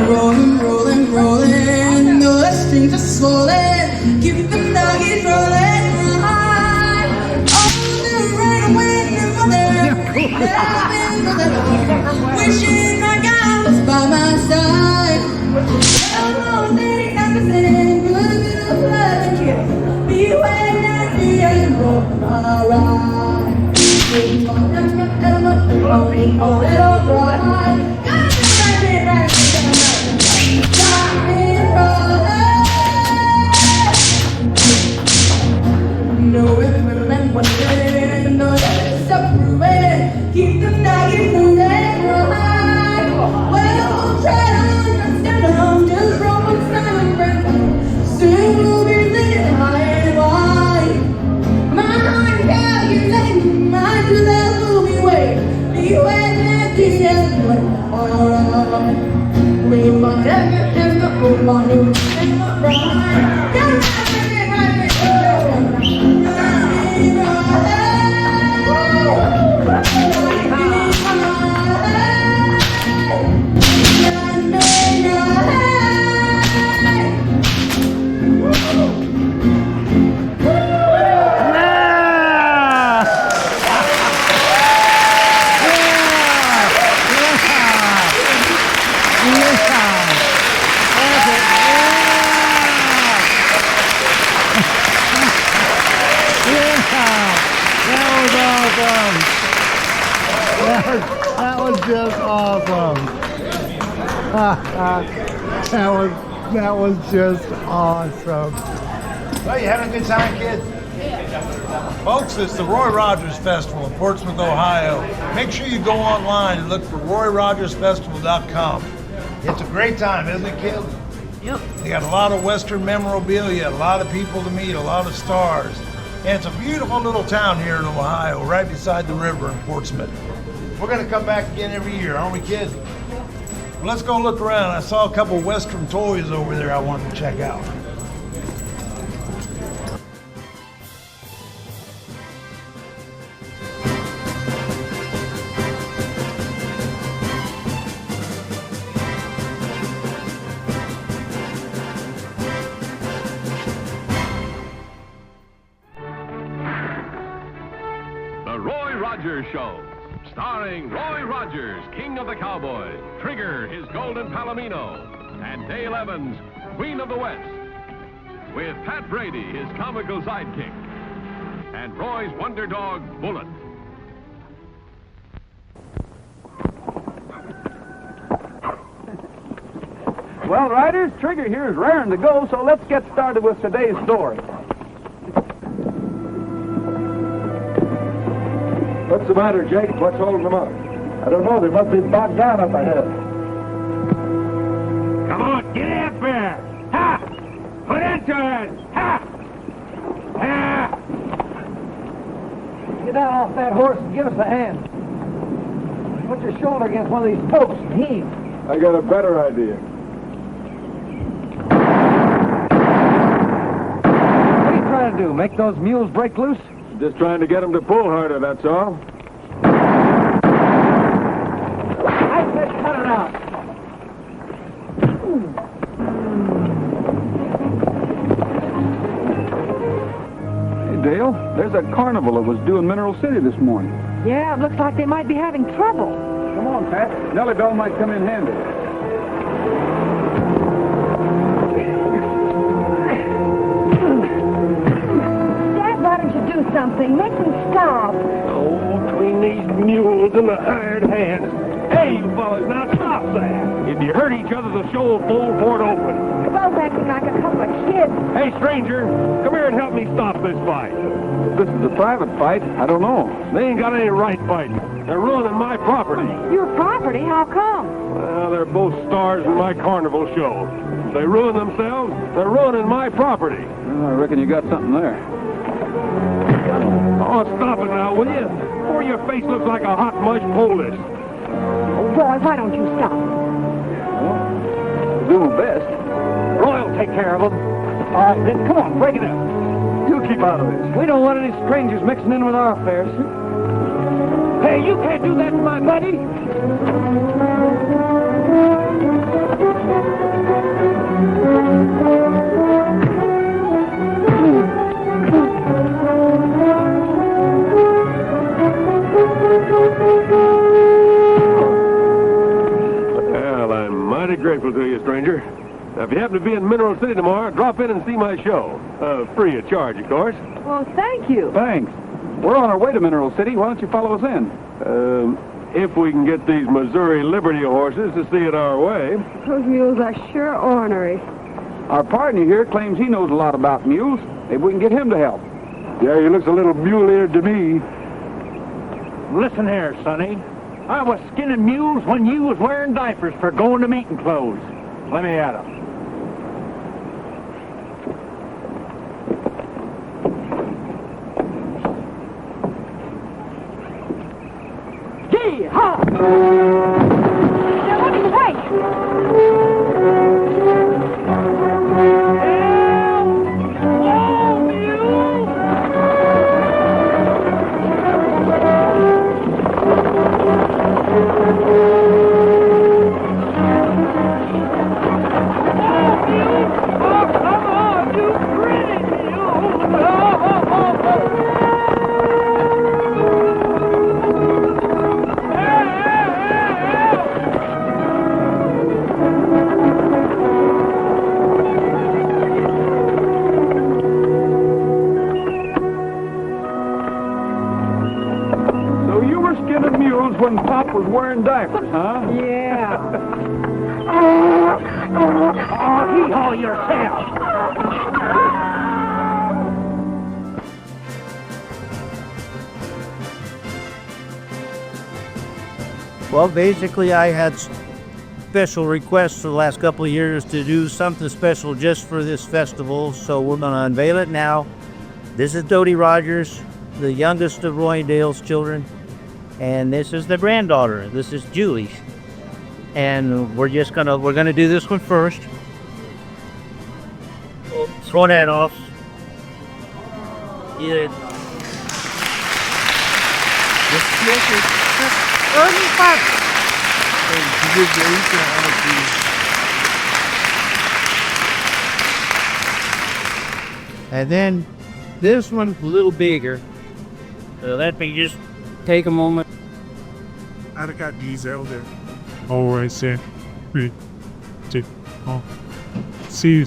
rolling, rolling, rolling. The strings are swollen. Keep the nuggets rolling. All the right away, never there. Wishing my God was by my side. Hello, lady, I'm the same. Good little blood kiss. Beware that the end won't arrive. We want them to tell us the rolling, oh, little bride. No, it will end one day. No, it's separate. Keep the night moving right. Well, we'll try to understand them. Just from one side of breath. Soon we'll be living high and wide. My calculating, my love will be waiting. Beware that the end will alright. We want everything to move on in the right. That was just awesome. That was just awesome. Well, you having a good time, kid? Folks, it's the Roy Rogers Festival in Portsmouth, Ohio. Make sure you go online and look for RoyRogersFestival.com. It's a great time, isn't it, kid? Yep. They got a lot of Western memorabilia, a lot of people to meet, a lot of stars. And it's a beautiful little town here in Ohio, right beside the river in Portsmouth. We're gonna come back again every year, aren't we, kids? Well, let's go look around. I saw a couple Western toys over there I wanted to check out. Roy Rogers Show. Starring Roy Rogers, King of the Cowboys, Trigger, his golden palomino, and Dale Evans, Queen of the West. With Pat Brady, his comical sidekick, and Roy's wonder dog, Bullet. Well, riders, Trigger here is raring to go, so let's get started with today's story. What's the matter, Jake? What's holding them up? I don't know. They must be bogged down up ahead. Come on, get up there! Ha! Put into it! Ha! Ha! Get down off that horse and give us a hand. Put your shoulder against one of these spokes and heave. I got a better idea. What are you trying to do? Make those mules break loose? Just trying to get them to pull harder, that's all. I said cut it out. Hey, Dale, there's a carnival that was due in Mineral City this morning. Yeah, it looks like they might be having trouble. Come on, Pat. Nellie Bell might come in handy. Dad, why don't you do something? Make them stop. Oh, between these mules and the hired hands. Hey, you fellas, now stop that. If you hurt each other, the show will fold for it open. You're both acting like a couple of kids. Hey, stranger, come here and help me stop this fight. This is a private fight. I don't know. They ain't got any right fighting. They're ruining my property. Your property? How come? Well, they're both stars in my carnival show. If they ruin themselves, they're ruining my property. Well, I reckon you got something there. Oh, stop it now, will you? Or your face looks like a hot mush poultice. Oh, Roy, why don't you stop? Well, do my best. Roy will take care of them. All right, then come on, break it up. You keep out of this. We don't want any strangers mixing in with our affairs. Hey, you can't do that to my buddy. Well, I'm mighty grateful to you, stranger. Now, if you happen to be in Mineral City tomorrow, drop in and see my show. Free of charge, of course. Well, thank you. Thanks. We're on our way to Mineral City. Why don't you follow us in? If we can get these Missouri Liberty horses to see it our way. Those mules are sure ornery. Our partner here claims he knows a lot about mules. Maybe we can get him to help. Yeah, he looks a little mule-eared to me. Listen here, Sonny. I was skinning mules when you was wearing diapers for going to meeting clothes. Let me at 'em. Yee-haw! Now, what do you When Pop was wearing diapers, huh? Yeah. Oh, hee-haw yourself. Well, basically, I had special requests for the last couple of years to do something special just for this festival, so we're going to unveil it now. This is Dodie Rogers, the youngest of Roy and Dale's children. And this is the granddaughter. This is Julie. And we're gonna do this one first. Throw that off. Yeah. And then this one's a little bigger. So let me just take a moment. I got these elder. All right, sir. 3, 2, 1. See you.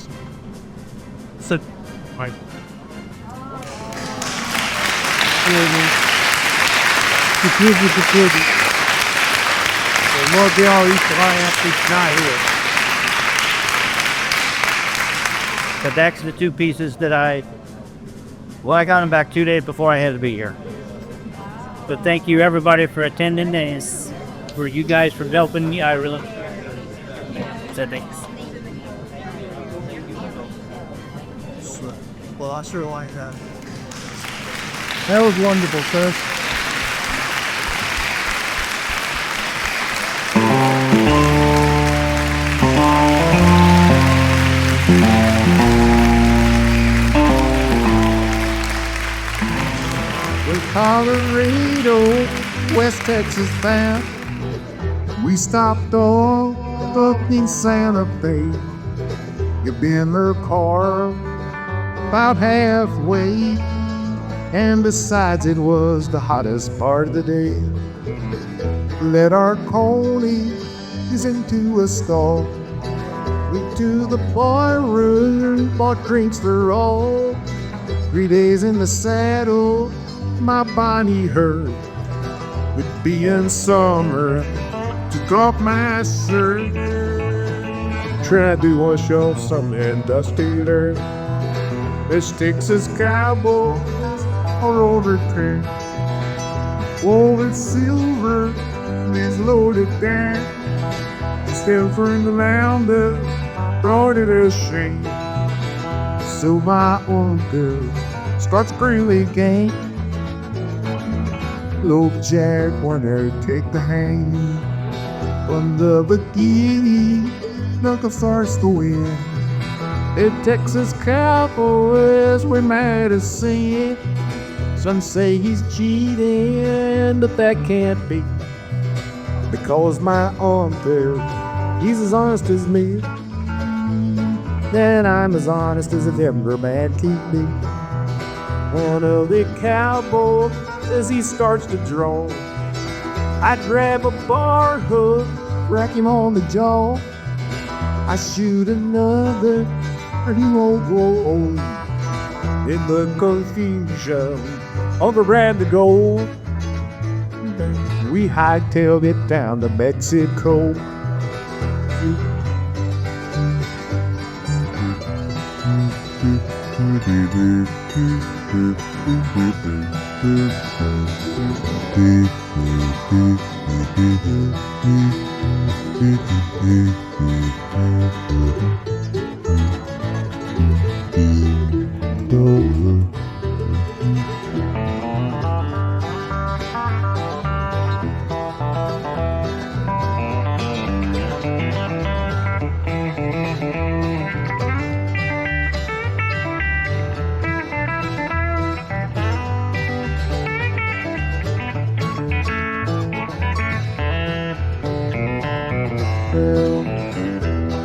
Sit. Bye. More Bill used to lie after each night here. But that's the two pieces that I got them back 2 days before I had to be here. But thank you everybody for attending and for you guys for helping me. I really said thanks. Well, I sure like that. That was wonderful, sis. Colorado, West Texas bound. We stopped off up in Santa Fe. You've been their car about halfway, and besides it was the hottest part of the day. Let our ponies into a stall. Went to the bar room, bought drinks for all. 3 days in the saddle, my Bonnie hurt with being summer. Took off my shirt, tried to wash off some dusty dirt. This Texas cowboys are overturned. Gold silver is loaded down. Still from the land of brought it a shame. So my uncle starts grilling again. Look, Jack, wanna take the hand from the beginning, Knuckle starts to win. The Texas Cowboys were mad as sin. Some say he's cheating, but that can't be, because my uncle, he's as honest as me. Then I'm as honest as a timber man keep me. One of the cowboys, as he starts to draw, I grab a bar hook, rack him on the jaw. I shoot another, and he won't go on. In the confusion of the brand of gold, we hightailed it down to Mexico.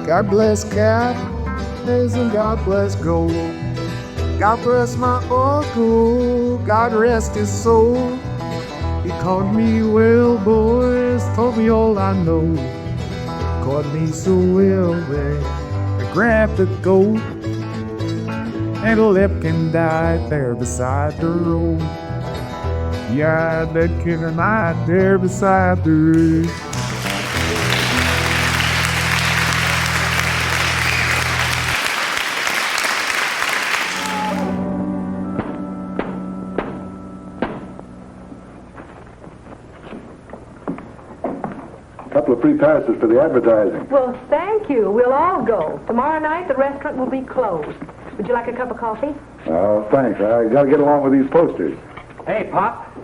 God bless Cat, and God bless Gold. God bless my uncle, God rest his soul. He taught me well, boys, told me all I know. Caught me so well there, I grabbed the goat, and Lipkin died there beside the road. Yeah, that killer died there beside the road. Couple of free passes for the advertising. Well, thank you. We'll all go. Tomorrow night, the restaurant will be closed. Would you like a cup of coffee? Oh, thanks. I gotta get along with these posters. Hey, Pop.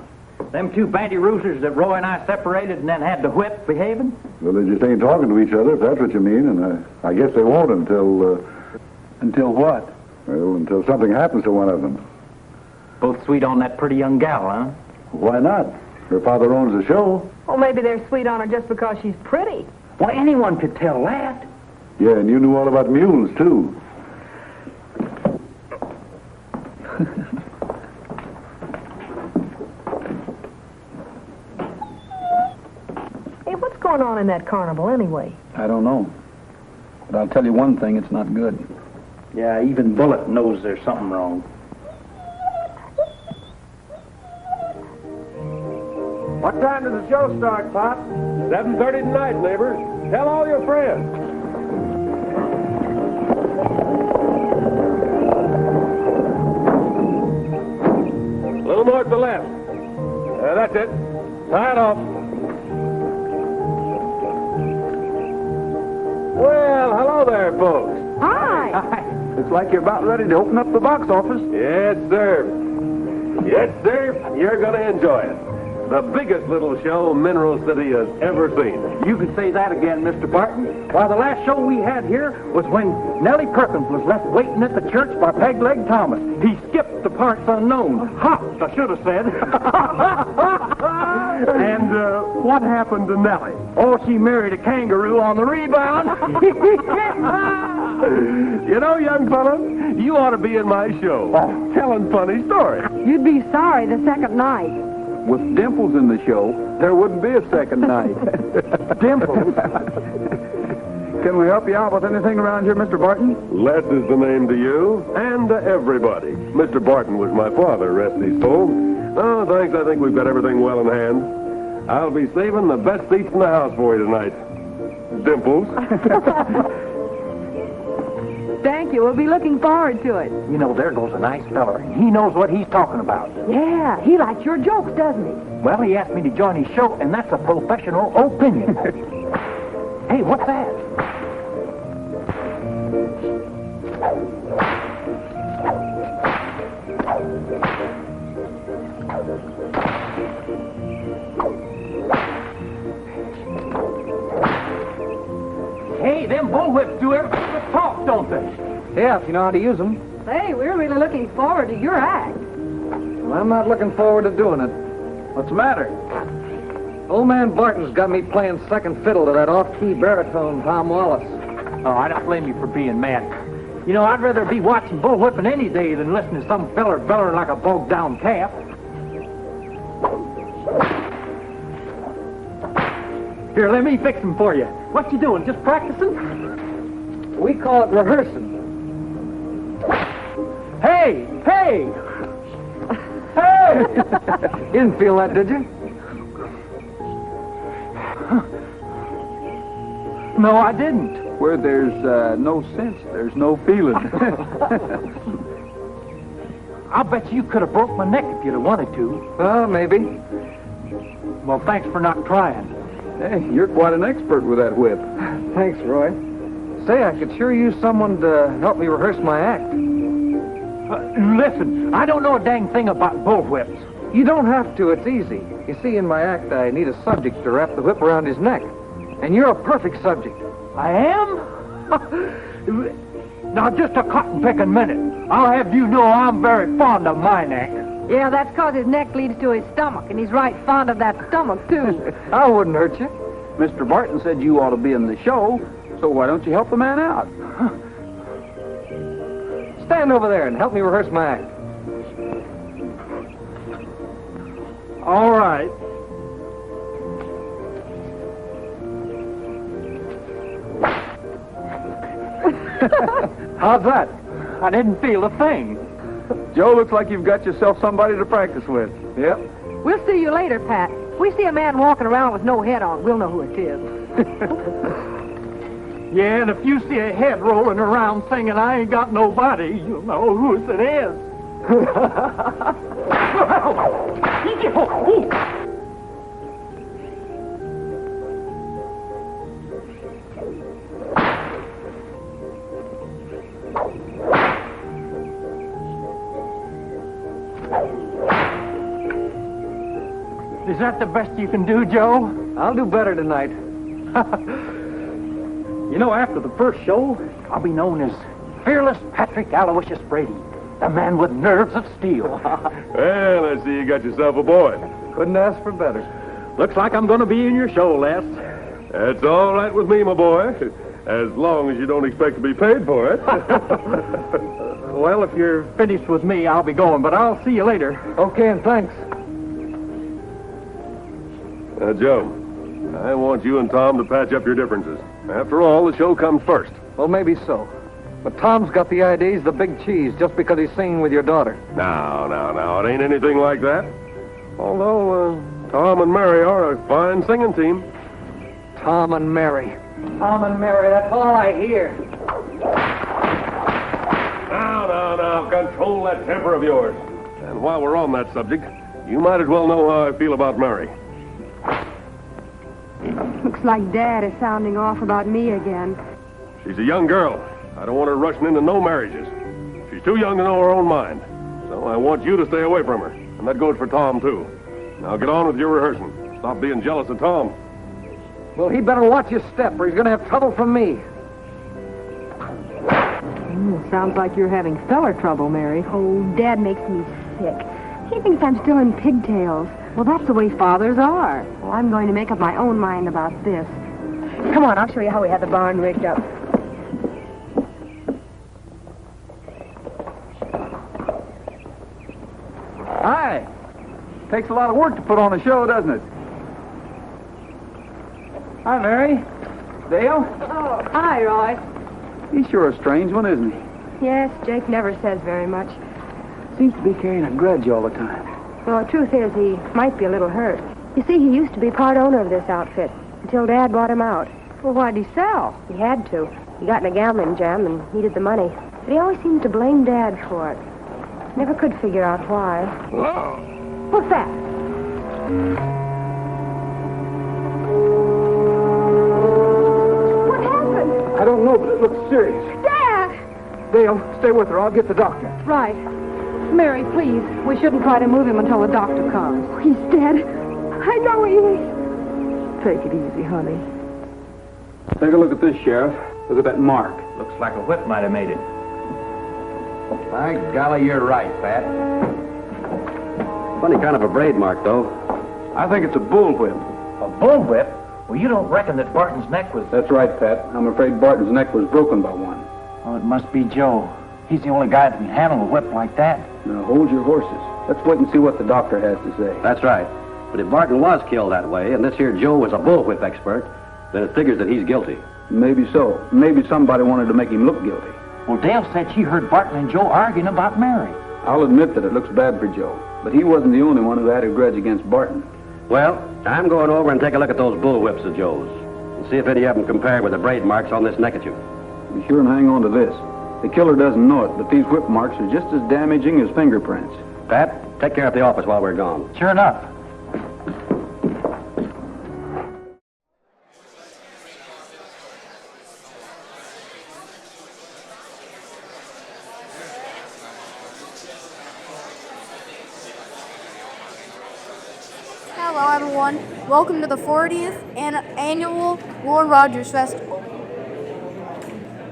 Them two banty roosters that Roy and I separated and then had to whip behaving? Well, they just ain't talking to each other, if that's what you mean, and I guess they won't until... Until what? Well, until something happens to one of them. Both sweet on that pretty young gal, huh? Why not? Her father owns the show. Well, maybe they're sweet on her just because she's pretty. Well, anyone could tell that. Yeah, and you knew all about mules, too. going on in that carnival anyway? I don't know. But I'll tell you one thing, it's not good. Yeah, even Bullet knows there's something wrong. What time does the show start, Pop? 7:30 tonight, neighbors. Tell all your friends. A little more to the left. That's it. Tie it off. Well, hello there, folks. Hi. Looks like you're about ready to open up the box office. Yes, sir. Yes, sir. You're going to enjoy it. The biggest little show Mineral City has ever seen. You could say that again, Mr. Barton. Why, the last show we had here was when Nellie Perkins was left waiting at the church by Peg-Leg Thomas. He skipped the parts unknown. Hopped, I should have said. And what happened to Nellie? Oh, she married a kangaroo on the rebound. You know, young fella, you ought to be in my show, telling funny stories. You'd be sorry the second night. With Dimples in the show, there wouldn't be a second night. Dimples? Can we help you out with anything around here, Mr. Barton? Les is the name to you and to everybody. Mr. Barton was my father, rest his soul. Oh, thanks. I think we've got everything well in hand. I'll be saving the best seats in the house for you tonight. Dimples. Thank you. We'll be looking forward to it. You know, there goes a nice feller. He knows what he's talking about. Yeah, he likes your jokes, doesn't he? Well, he asked me to join his show, and that's a professional opinion. Hey, what's that? Hey, them bullwhips do everything but talk, don't they? Yeah, if you know how to use them. Hey, we're really looking forward to your act. Well, I'm not looking forward to doing it. What's the matter? Old man Barton's got me playing second fiddle to that off-key baritone Tom Wallace. Oh, I don't blame you for being mad. You know, I'd rather be watching bullwhipping any day than listening to some feller bellering like a bogged-down calf. Here, let me fix them for you. What you doing, just practicing? We call it rehearsing. Hey! Hey! Hey! You didn't feel that, did you? No, I didn't. Where there's no sense, there's no feeling. I'll bet you could have broke my neck if you'd have wanted to. Maybe. Well, thanks for not trying. Hey, you're quite an expert with that whip. Thanks, Roy. Say, I could sure use someone to help me rehearse my act. Listen, I don't know a dang thing about bullwhips. You don't have to, it's easy. You see, in my act, I need a subject to wrap the whip around his neck. And you're a perfect subject. I am? Now, just a cotton-picking minute. I'll have you know I'm very fond of my neck. Yeah, that's 'cause his neck leads to his stomach, and he's right fond of that stomach, too. I wouldn't hurt you. Mr. Barton said you ought to be in the show, so why don't you help the man out? Stand over there and help me rehearse my act. All right. How's that? I didn't feel a thing. Joe, looks like you've got yourself somebody to practice with. Yep. We'll see you later, Pat. If we see a man walking around with no head on, we'll know who it is. Yeah, and if you see a head rolling around singing I Ain't Got Nobody, you'll know whose it is. Is that the best you can do, Joe? I'll do better tonight. You know, after the first show, I'll be known as Fearless Patrick Aloysius Brady, the man with nerves of steel. Well, I see you got yourself a boy. Couldn't ask for better. Looks like I'm going to be in your show, Les. That's all right with me, my boy, as long as you don't expect to be paid for it. Well, if you're finished with me, I'll be going, but I'll see you later. Okay, and thanks. Joe, I want you and Tom to patch up your differences. After all, the show comes first. Well, maybe so. But Tom's got the idea he's the big cheese just because he's singing with your daughter. No, it ain't anything like that. Although, Tom and Mary are a fine singing team. Tom and Mary. Tom and Mary, that's all I hear. Now, control that temper of yours. And while we're on that subject, you might as well know how I feel about Mary. Looks like Dad is sounding off about me again. She's a young girl. I don't want her rushing into no marriages. She's too young to know her own mind. So I want you to stay away from her. And that goes for Tom, too. Now get on with your rehearsing. Stop being jealous of Tom. Well, he better watch his step or he's going to have trouble from me. Sounds like you're having feller trouble, Mary. Oh, Dad makes me sick. He thinks I'm still in pigtails. Well, that's the way fathers are. Well, I'm going to make up my own mind about this. Come on, I'll show you how we had the barn rigged up. Hi. Takes a lot of work to put on a show, doesn't it? Hi, Mary. Dale? Oh, hi, Roy. He's sure a strange one, isn't he? Yes, Jake never says very much. Seems to be carrying a grudge all the time. Well, the truth is, he might be a little hurt. You see, he used to be part owner of this outfit until Dad bought him out. Well, why'd he sell? He had to. He got in a gambling jam and needed the money. But he always seemed to blame Dad for it. Never could figure out why. Whoa. What's that? What happened? I don't know, but it looks serious. Dad! Dale, stay with her. I'll get the doctor. Right. Mary, please. We shouldn't try to move him until the doctor comes. He's dead. I know he is. Take it easy, honey. Take a look at this, Sheriff. Look at that mark. Looks like a whip might have made it. By golly, you're right, Pat. Funny kind of a braid mark, though. I think it's a bullwhip. A bullwhip? Well, you don't reckon that Barton's neck was... That's right, Pat. I'm afraid Barton's neck was broken by one. Oh, it must be Joe. He's the only guy that can handle a whip like that. Now, hold your horses. Let's wait and see what the doctor has to say. That's right. But if Barton was killed that way, and this here Joe was a bullwhip expert, then it figures that he's guilty. Maybe so. Maybe somebody wanted to make him look guilty. Well, Dale said she heard Barton and Joe arguing about Mary. I'll admit that it looks bad for Joe, but he wasn't the only one who had a grudge against Barton. Well, I'm going over and take a look at those bullwhips of Joe's and see if any of them compare with the braid marks on this neckerchief. Be sure and hang on to this. The killer doesn't know it, but these whip marks are just as damaging as fingerprints. Pat, take care of the office while we're gone. Sure enough. Hello, everyone. Welcome to the 40th annual Roy Rogers Festival.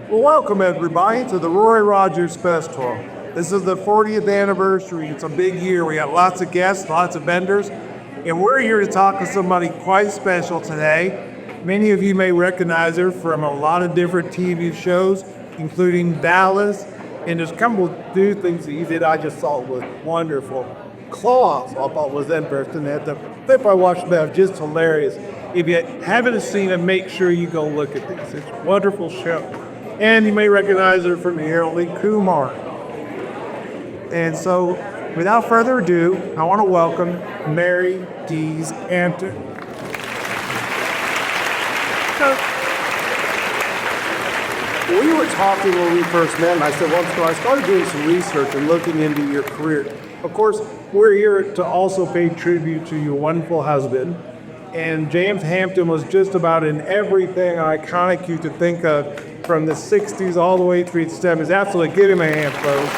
Well, welcome everybody to the Roy Rogers Festival. This is the 40th anniversary. It's a big year. We got lots of guests, lots of vendors, and we're here to talk to somebody quite special today. Many of you may recognize her from a lot of different TV shows, including Dallas, and there's a couple of new things that you did I just thought was wonderful. Claws, I thought was interesting. The clip I watched about just hilarious. If you haven't seen it, make sure you go look at this. It's a wonderful show. And you may recognize her from Harold and Kumar. And so, without further ado, I want to welcome Mary Dees Hampton. So, we were talking when we first met, and I said, well, so I started doing some research and looking into your career. Of course, we're here to also pay tribute to your wonderful husband. And James Hampton was just about in everything iconic you could think of, from the 60s all the way through the 70s. Absolutely, give him a hand, folks.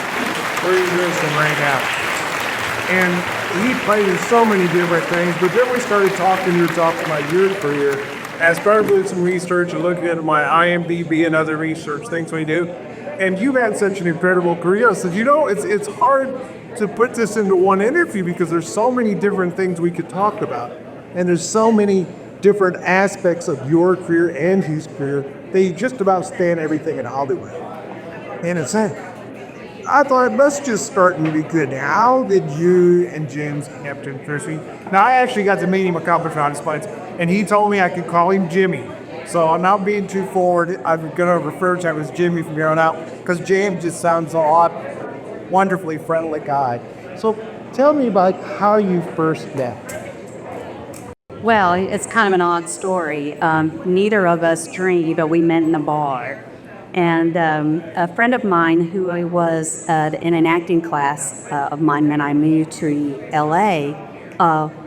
We're doing some right now. And he played in so many different things, but then we started talking, you were talking about your career. I started doing some research and looking at my IMDb and other research things we do. And you've had such an incredible career. I said, you know, it's hard to put this into one interview because there's so many different things we could talk about. And there's so many different aspects of your career and his career. They just about stand everything in Hollywood. And it's sad. I thought, let's just start and be good. How did you and Jim's Captain Chrissy? Now, I actually got to meet him a couple of times, and he told me I could call him Jimmy. So I'm not being too forward. I'm going to refer to him as Jimmy from here on out, because James just sounds a lot wonderfully friendly guy. So tell me about how you first met. Well, it's kind of an odd story. Neither of us drink, but we met in a bar. And a friend of mine who was in an acting class of mine when I moved to L.A.,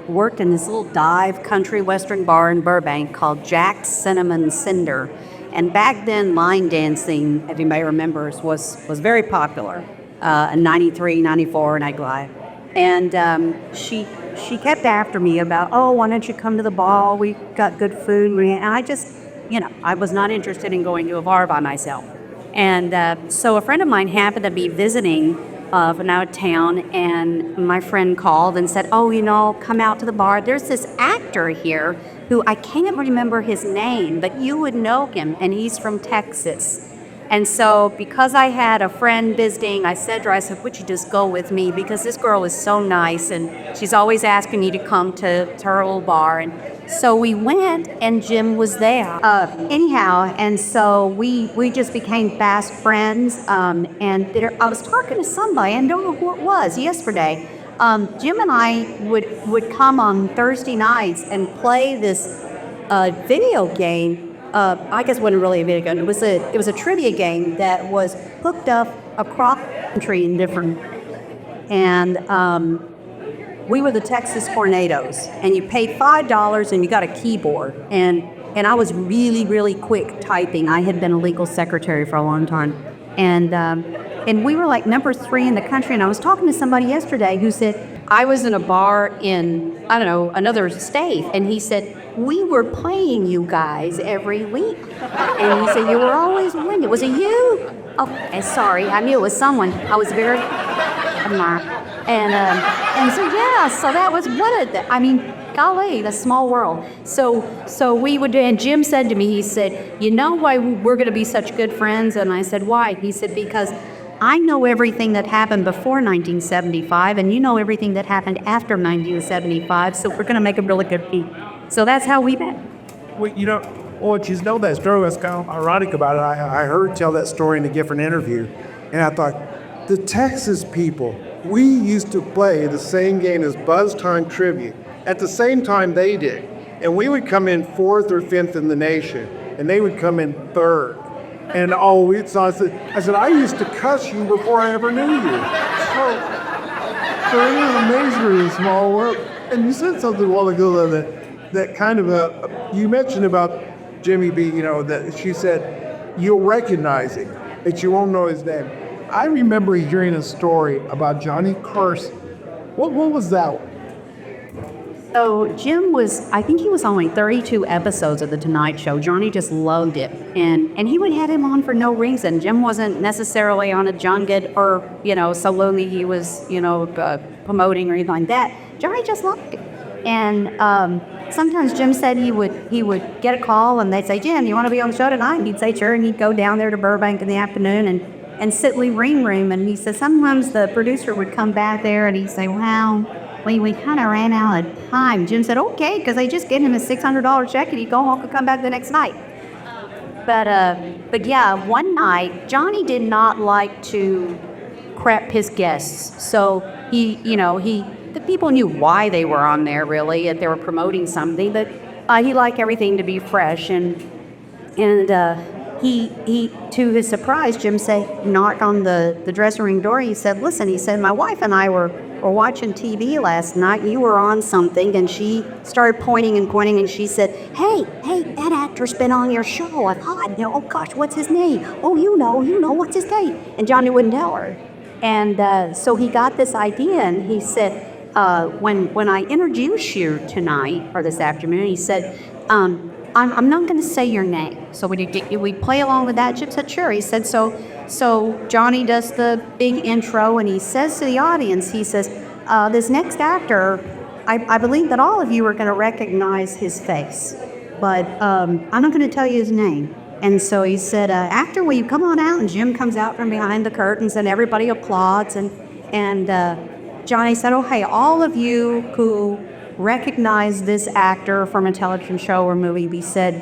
worked in this little dive country western bar in Burbank called Jack's Cinnamon Cinder. And back then, line dancing, if you may remember, was very popular in 93, 94, and I glide. And she kept after me about, oh, why don't you come to the ball? We got good food. And I just, I was not interested in going to a bar by myself. And so a friend of mine happened to be visiting from out of town, and my friend called and said, oh, come out to the bar. There's this actor here who I can't remember his name, but you would know him, and he's from Texas. And so because I had a friend visiting, I said to her, would you just go with me? Because this girl is so nice, and she's always asking me to come to her little bar. And so we went, and Jim was there. Anyhow, and so we just became fast friends. And I was talking to somebody, I don't know who it was, yesterday. Jim and I would come on Thursday nights and play this video game. I guess it wasn't really a video game. It was a trivia game that was hooked up across the country in different. And we were the Texas Tornadoes, and you paid $5 and you got a keyboard. And I was really, really quick typing. I had been a legal secretary for a long time, and we were like number 3 in the country. And I was talking to somebody yesterday who said I was in a bar in another state, and he said, we were playing you guys every week. And he said, you were always winning. Was it you? Oh, sorry, I knew it was someone. I was very, and so yeah, so that was one of the, golly, the small world. So we would, and Jim said to me, he said, you know why we're going to be such good friends? And I said, why? He said, because I know everything that happened before 1975, and you know everything that happened after 1975, so we're going to make a really good team. So that's how we met. Well, that story was kind of ironic about it. I heard tell that story in a different interview, and I thought, the Texas people, we used to play the same game as Buzz Time Trivia at the same time they did. And we would come in 4th or 5th in the nation, and they would come in 3rd. And I said, I used to cuss you before I ever knew you. So it is amazing in a small world. And you said something a while ago that kind of, you mentioned about Jimmy B, that she said, you'll recognize him, but you won't know his name. I remember hearing a story about Johnny Carson. What was that one? So Jim I think he was on like 32 episodes of The Tonight Show. Johnny just loved it. And he would have him on for no reason. Jim wasn't necessarily on a junket or, so lonely he was, promoting or anything like that. Johnny just loved it. And sometimes Jim said he would get a call and they'd say, Jim, you want to be on the show tonight? And he'd say, sure. And he'd go down there to Burbank in the afternoon and sit in the green room. And he said sometimes the producer would come back there and he'd say, wow, we kind of ran out of time. Jim said, okay, because they just gave him a $600 check and he'd go home and come back the next night. But yeah, one night, Johnny did not like to prep his guests. So the people knew why they were on there, really, if they were promoting something, but he liked everything to be fresh. And he, to his surprise, Jim knocked on the dressing room door. He said, listen, my wife and I were watching TV last night. You were on something, and she started pointing, and she said, hey, that actor's been on your show. I thought, oh gosh, what's his name? Oh, you know, what's his name? And Johnny wouldn't tell her. And so he got this idea, and he said, when I introduce you tonight, or this afternoon, he said, I'm not going to say your name. So we play along with that. Jim said, sure. He said, so Johnny does the big intro, and he says to the audience, he says, this next actor, I believe that all of you are going to recognize his face, but I'm not going to tell you his name. And so he said, actor, will you come on out? And Jim comes out from behind the curtains and everybody applauds. And Johnny said, oh, hey, all of you who recognize this actor from a television show or movie, he said,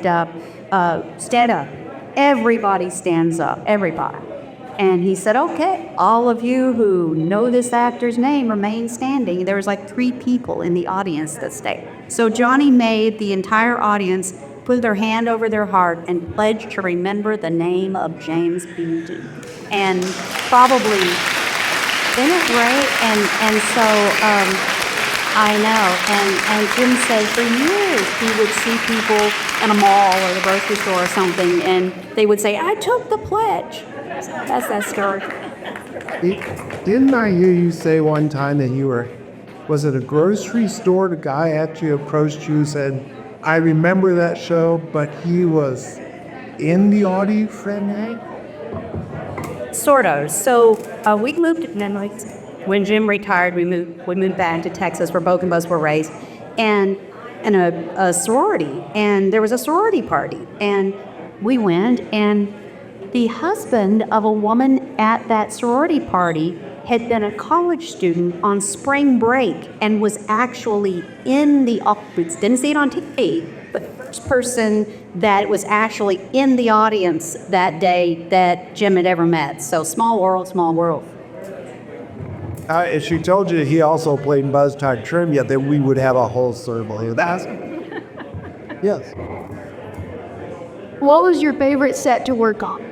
stand up. Everybody stands up, everybody. And he said, okay, all of you who know this actor's name remain standing. There was like 3 people in the audience that stayed. So Johnny made the entire audience put their hand over their heart and pledge to remember the name of James Beaton. And probably, isn't it great? And so, I know. And Jim said for years he would see people in a mall or the grocery store or something, and they would say, I took the pledge. So that's that story. Didn't I hear you say one time that you were, was it a grocery store? The guy actually approached you and said, I remember that show, but he was in the audience that night? Sort of. So we moved, and then like when Jim retired, we moved back to Texas, where both of us were raised, and in a sorority, and there was a sorority party, and we went, and the husband of a woman at that sorority party had been a college student on spring break and was actually in the audience. Didn't see it on TV, but the first person that was actually in the audience that day that Jim had ever met. So small world, small world. If she told you he also played in Buzz Tide Trivia, then we would have a whole ceremony. That's yes. What was your favorite set to work on?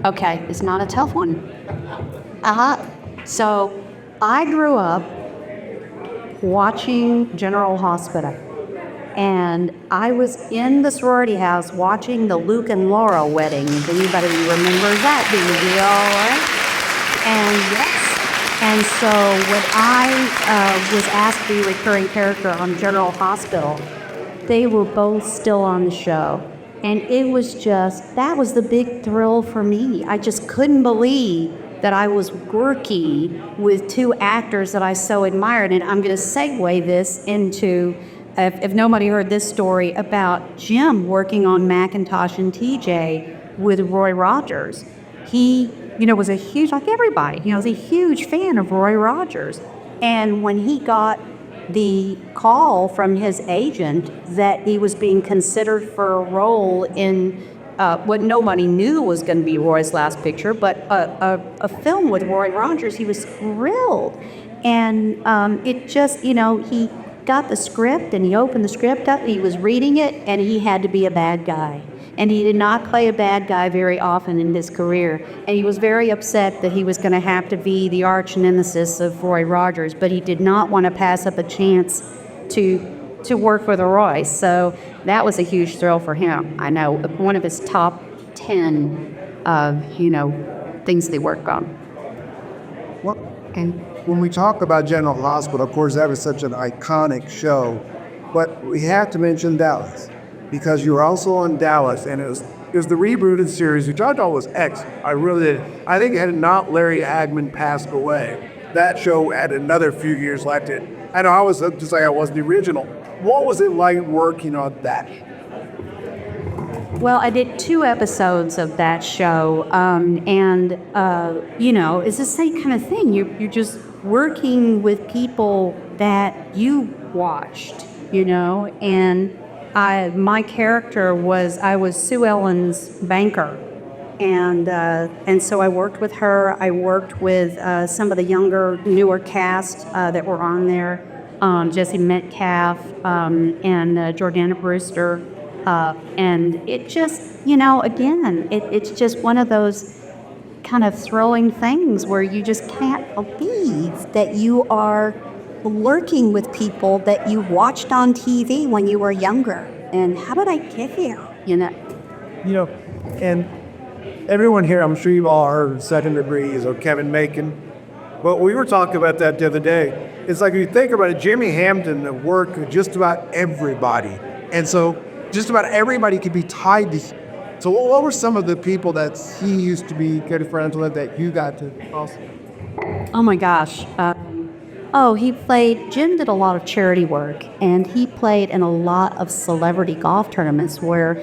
Okay, it's not a tough one. So I grew up watching General Hospital, and I was in the sorority house watching the Luke and Laura wedding. If anybody remembers that being deal, right? And yes, and so when I was asked to be a recurring character on General Hospital, they were both still on the show. And it was just, that was the big thrill for me. I just couldn't believe that I was working with 2 actors that I so admired. And I'm going to segue this into, if nobody heard this story, about Jim working on Macintosh and TJ with Roy Rogers. He, was a huge, like everybody, was a huge fan of Roy Rogers. And when he got the call from his agent that he was being considered for a role in what nobody knew was going to be Roy's last picture, but a film with Roy Rogers, he was thrilled. And it just, he got the script and he opened the script up, he was reading it, and he had to be a bad guy. And he did not play a bad guy very often in his career. And he was very upset that he was going to have to be the arch nemesis of Roy Rogers, but he did not want to pass up a chance to work with Roy. So that was a huge thrill for him. I know, one of his top 10, things they worked on. Well, and when we talk about General Hospital, of course, that was such an iconic show, but we have to mention Dallas, because you were also on Dallas, and it was the rebooted series, which I thought was excellent. I really did. I think had not Larry Hagman passed away, that show had another few years left in it. I know I was just like I was the original. What was it like working on that? Well, I did 2 episodes of that show, it's the same kind of thing. You're just working with people that you watched, and my character I was Sue Ellen's banker, and so I worked with her. I worked with some of the newer cast that were on there, Jesse Metcalf and Jordana Brewster, and it just, again, it's just one of those kind of thrilling things where you just can't believe that you are working with people that you watched on TV when you were younger. And how did I get here? And everyone here, I'm sure you've all heard Second Degrees or Kevin Bacon. But we were talking about that the other day. It's like, if you think about it, Jimmy Hampton worked with just about everybody. And so just about everybody could be tied to him. So what were some of the people that he used to be good friends with that you got to also? Oh my gosh. Oh, Jim did a lot of charity work, and he played in a lot of celebrity golf tournaments where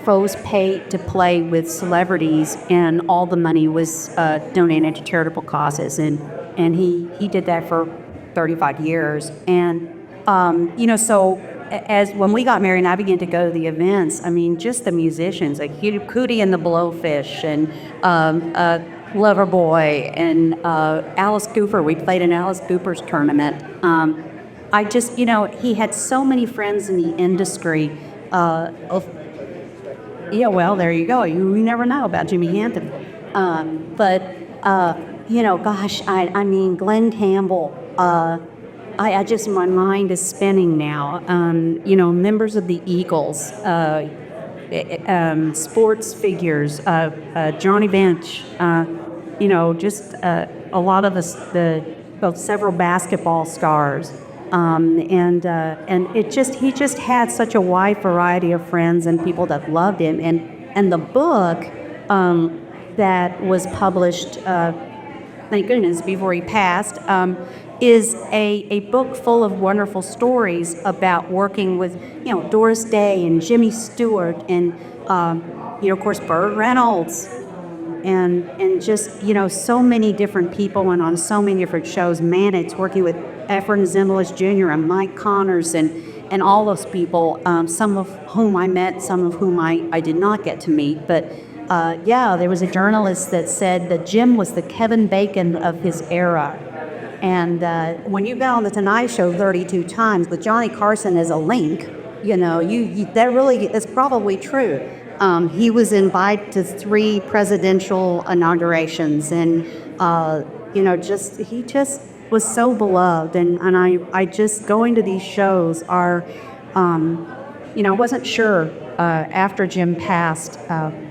folks paid to play with celebrities, and all the money was donated to charitable causes. And he did that for 35 years. And, so as when we got married and I began to go to the events, I mean, just the musicians, like Cootie and the Blowfish and Loverboy and Alice Cooper. We played in Alice Cooper's tournament. I just, he had so many friends in the industry. Yeah, well, there you go. You never know about Jimmy Anthony. Gosh, I mean, Glenn Campbell. I just, my mind is spinning now. Members of the Eagles, sports figures, Johnny Bench, just a lot of several basketball stars. And he just had such a wide variety of friends and people that loved him. And the book that was published, thank goodness, before he passed, is a book full of wonderful stories about working with, Doris Day and Jimmy Stewart and, of course, Burt Reynolds and just, so many different people and on so many different shows. Man, it's working with Efren Zimbalist Jr. and Mike Connors and all those people, some of whom I met, some of whom I did not get to meet. But, there was a journalist that said that Jim was the Kevin Bacon of his era. And when you've been on the Tonight Show 32 times with Johnny Carson as a link, that's probably true. He was invited to 3 presidential inaugurations, and he just was so beloved. And I just going to these shows are, I wasn't sure after Jim passed.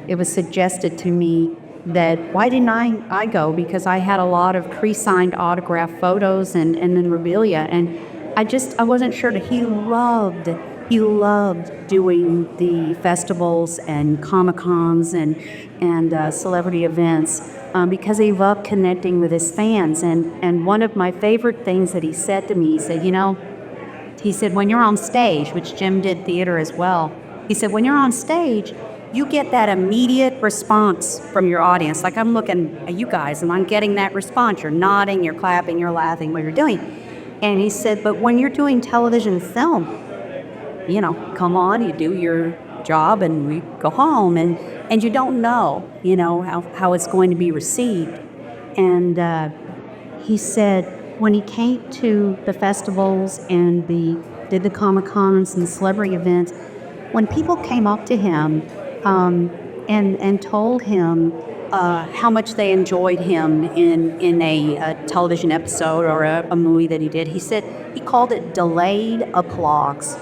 It was suggested to me that why didn't I go, because I had a lot of pre-signed autograph photos and memorabilia, and I wasn't sure that he loved doing the festivals and Comic-Cons and celebrity events because he loved connecting with his fans. And one of my favorite things that he said to me, he said, when you're on stage, which Jim did theater as well, he said, when you're on stage, you get that immediate response from your audience. Like, I'm looking at you guys and I'm getting that response. You're nodding, you're clapping, you're laughing, what you're doing. And he said, but when you're doing television film, come on, you do your job and we go home and you don't know, how it's going to be received. And he said when he came to the festivals and did the Comic-Cons and the celebrity events, when people came up to him and told him how much they enjoyed him in a television episode or a movie that he did, he said he called it delayed applause.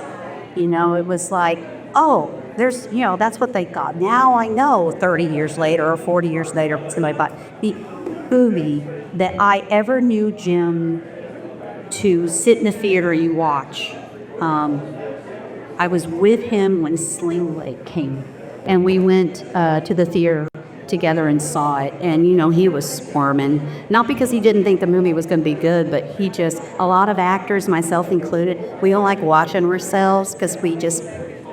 It was like, oh, there's, that's what they got. Now I know 30 years later or 40 years later, somebody bought the movie that I ever knew Jim to sit in the theater you watch. I was with him when Sling Blade came, and we went to the theater together and saw it, and he was squirming, not because he didn't think the movie was going to be good, but a lot of actors, myself included, we don't like watching ourselves because we just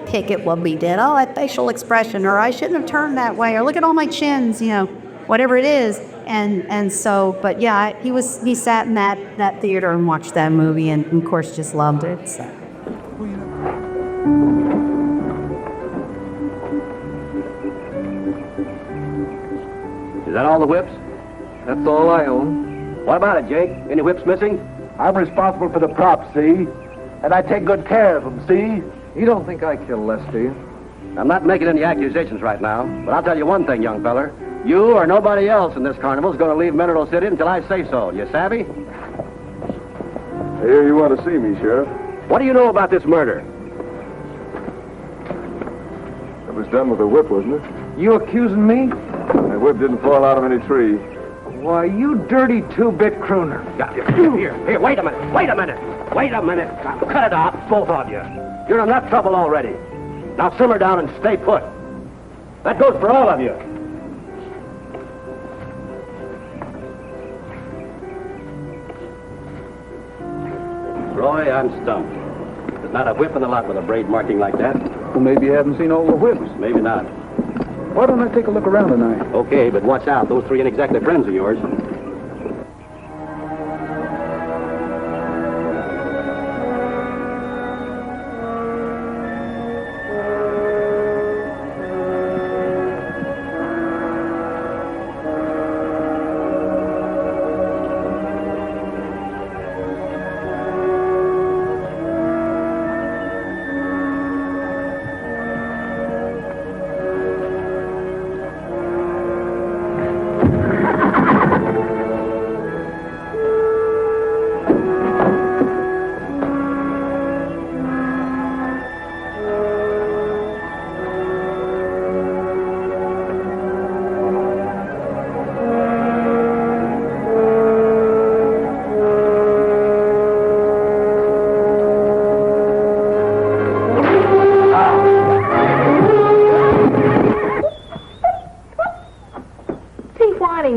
pick at what we did. Oh, that facial expression, or I shouldn't have turned that way, or look at all my chins, whatever it is. And so, but yeah, he sat in that theater and watched that movie, and of course just loved it. So. Is that all the whips? That's all I own. What about it, Jake? Any whips missing? I'm responsible for the props, see? And I take good care of them, see? You don't think I killed Les, do you? I'm not making any accusations right now, but I'll tell you one thing, young feller. You or nobody else in this carnival is going to leave Mineral City until I say so. You savvy? I hear you want to see me, Sheriff. What do you know about this murder? It was done with a whip, wasn't it? You accusing me? That whip didn't fall out of any tree. Why, you dirty two-bit crooner. Here, wait a minute. Now, cut it out, both of you. You're in enough trouble already. Now simmer down and stay put. That goes for all of you. sorry, I'm stumped. There's not a whip in the lot with a braid marking like that. Well, maybe you haven't seen all the whips. Maybe not. Why don't I take a look around tonight? Okay, but watch out. Those three ain't exactly friends of yours.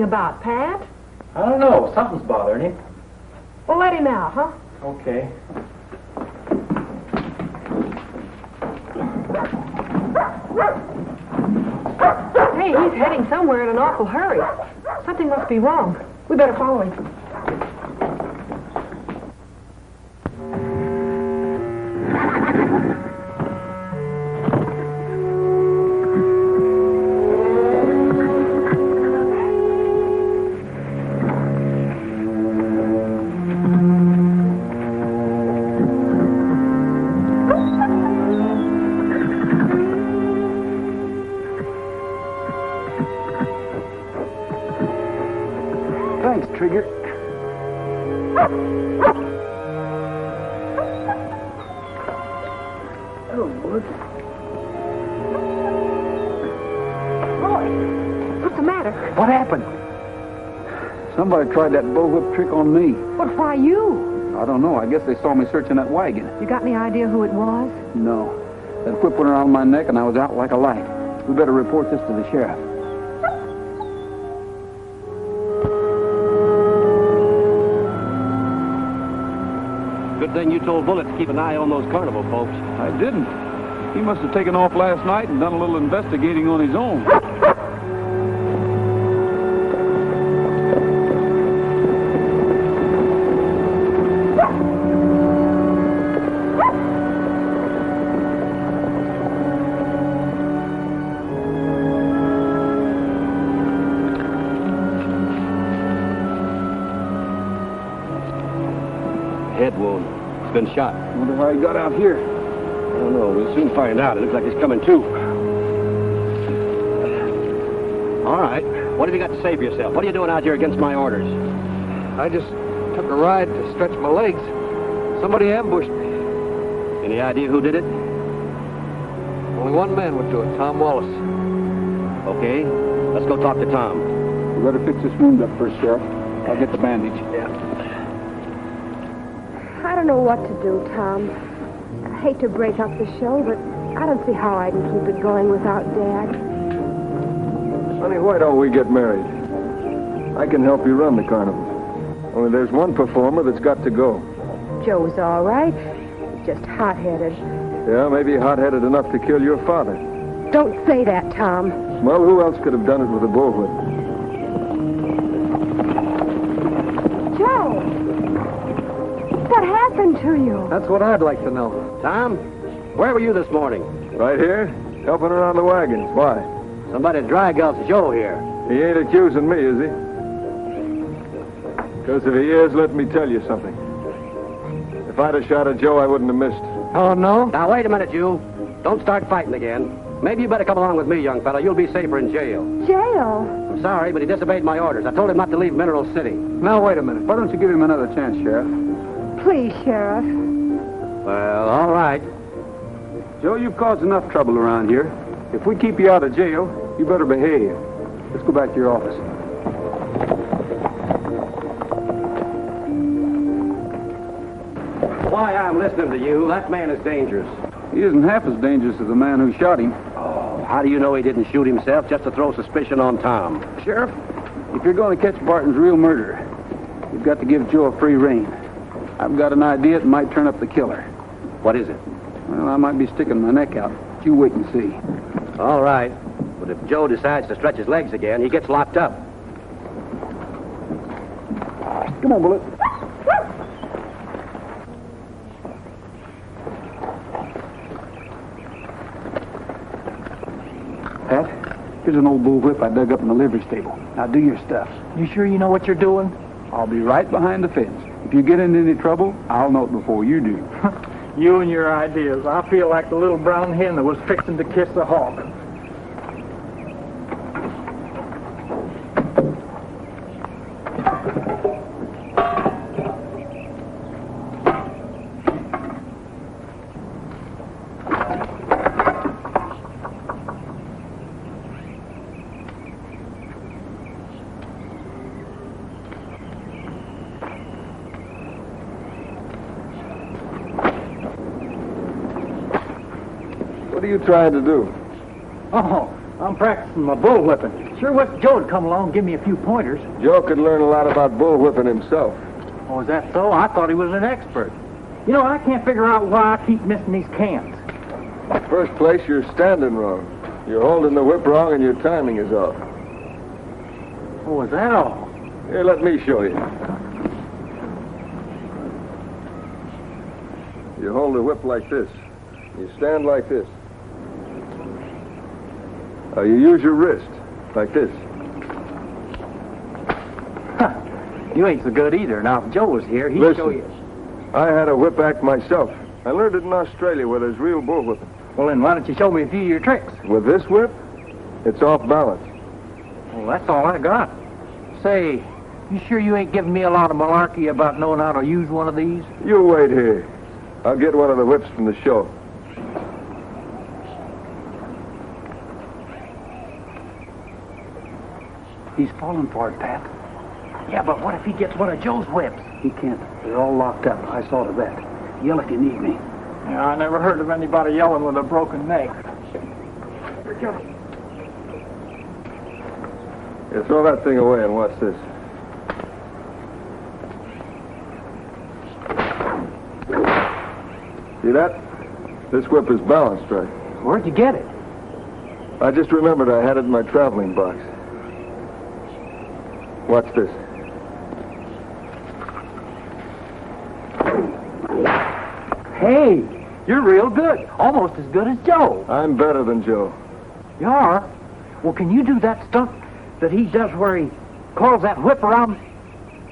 About, Pat? I don't know. Something's bothering him. Well, let him out, huh? Okay. Hey, he's heading somewhere in an awful hurry. Something must be wrong. We better follow him. Trigger. Oh, Wood. Roy, what's the matter? What happened? Somebody tried that bullwhip trick on me. But why you? I don't know. I guess they saw me searching that wagon. You got any idea who it was? No. That whip went around my neck and I was out like a light. We better report this to the sheriff. Good thing you told Bullet to keep an eye on those carnival folks. I didn't. He must have taken off last night and done a little investigating on his own. Head wound. He's been shot. Wonder how he got out here. I don't know. We'll soon find out. It looks like he's coming too. All right. What have you got to say for yourself? What are you doing out here against my orders? I just took a ride to stretch my legs. Somebody ambushed me. Any idea who did it? Only one man would do it, Tom Wallace. Okay. Let's go talk to Tom. We better fix this wound up first, Sheriff. I'll get the bandage. Yeah. I don't know what to do, Tom. I hate to break up the show, but I don't see how I can keep it going without Dad. Honey, why don't we get married? I can help you run the carnival. Only there's one performer that's got to go. Joe's all right. He's just hot-headed. Yeah, maybe hot-headed enough to kill your father. Don't say that, Tom. Well, who else could have done it with a bullwhip? Joe! What happened to you? That's what I'd like to know. Tom, where were you this morning? Right here, helping around the wagons. Why? Somebody dry gulched Joe here. He ain't accusing me, is he? Because if he is, let me tell you something. If I'd have shot at Joe, I wouldn't have missed. Oh, no? Now, wait a minute, you. Don't start fighting again. Maybe you better come along with me, young fella. You'll be safer in jail. Jail? I'm sorry, but he disobeyed my orders. I told him not to leave Mineral City. Now, wait a minute. Why don't you give him another chance, Sheriff? Please, Sheriff. Well, all right. Joe, you've caused enough trouble around here. If we keep you out of jail, you better behave. Let's go back to your office. Why I'm listening to you, that man is dangerous. He isn't half as dangerous as the man who shot him. Oh, how do you know he didn't shoot himself just to throw suspicion on Tom? Sheriff, if you're going to catch Barton's real murderer, you've got to give Joe a free rein. I've got an idea that might turn up the killer. What is it? Well, I might be sticking my neck out. You wait and see. All right. But if Joe decides to stretch his legs again, he gets locked up. Come on, Bullet. Pat, here's an old bullwhip I dug up in the livery stable. Now do your stuff. You sure you know what you're doing? I'll be right behind the fence. If you get into any trouble, I'll know it before you do. You and your ideas. I feel like the little brown hen that was fixing to kiss the hawk. What are you trying to do? Oh, I'm practicing my bullwhipping. Sure wish Joe would come along and give me a few pointers. Joe could learn a lot about bullwhipping himself. Oh, is that so? I thought he was an expert. You know, I can't figure out why I keep missing these cans. First place, you're standing wrong. You're holding the whip wrong and your timing is off. Oh, is that all? Here, let me show you. You hold the whip like this. You stand like this. You use your wrist, like this. You ain't so good either. Now, if Joe was here, he'd Listen, show you. I had a whip act myself. I learned it in Australia where there's real bullwhipping. Well, then why don't you show me a few of your tricks? With this whip, it's off balance. Well, that's all I got. Say, you sure you ain't giving me a lot of malarkey about knowing how to use one of these? You wait here. I'll get one of the whips from the show. He's falling for it, Pat. Yeah, but what if he gets one of Joe's whips? He can't. They're all locked up. I saw to that. Yell if you need me. Yeah, I never heard of anybody yelling with a broken neck. Yeah, throw that thing away and watch this. See that? This whip is balanced right. Where'd you get it? I just remembered I had it in my traveling box. Watch this. Hey, you're real good. Almost as good as Joe. I'm better than Joe. You are? Well, can you do that stunt that he does where he coils that whip around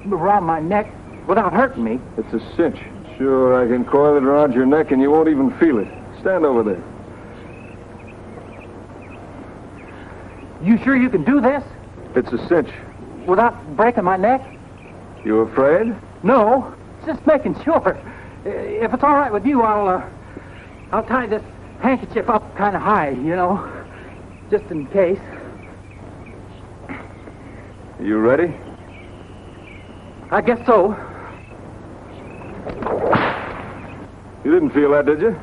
my neck without hurting me? It's a cinch. Sure, I can coil it around your neck and you won't even feel it. Stand over there. You sure you can do this? It's a cinch. Without breaking my neck? You afraid? No, just making sure. If it's all right with you, I'll tie this handkerchief up kind of high, you know, just in case. You ready? I guess so. You didn't feel that, did you?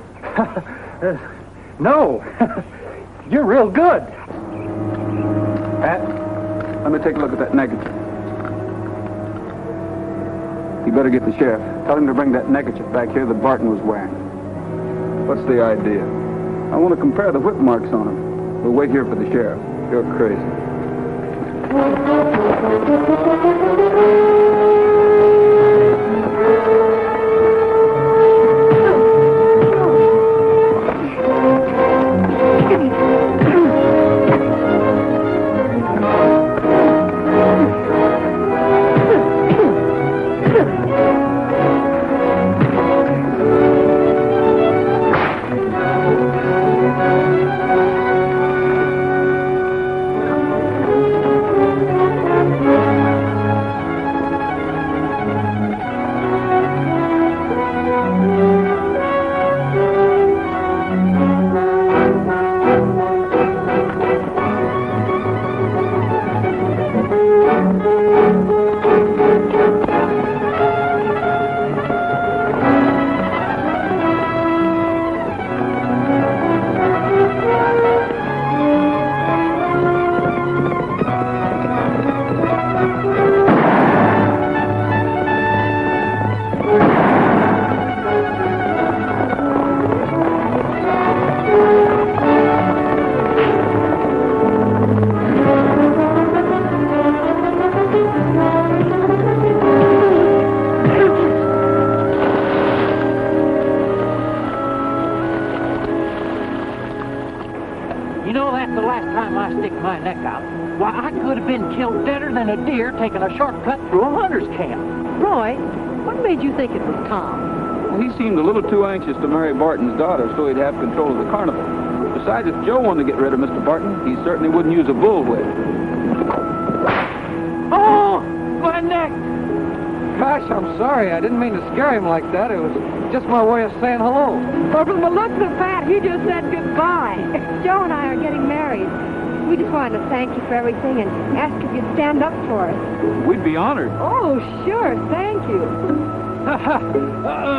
No. You're real good. Pat, let me take a look at that neckerchief. You better get the sheriff. Tell him to bring that neckerchief back here that Barton was wearing. What's the idea? I want to compare the whip marks on him. We'll wait here for the sheriff. You're crazy. You know, that's the last time I stick my neck out. Why, I could have been killed deader than a deer taking a shortcut through a hunter's camp. Roy, what made you think it was Tom? Well, he seemed a little too anxious to marry Barton's daughter so he'd have control of the carnival. Besides, if Joe wanted to get rid of Mr. Barton, he certainly wouldn't use a bullwhip. Oh, my neck! Gosh, I'm sorry. I didn't mean to scare him like that. It was just my way of saying hello. Well, from the looks of that, he just said goodbye. Joe and I are getting married. We just wanted to thank you for everything and ask if you'd stand up for us. We'd be honored. Oh, sure. Thank you.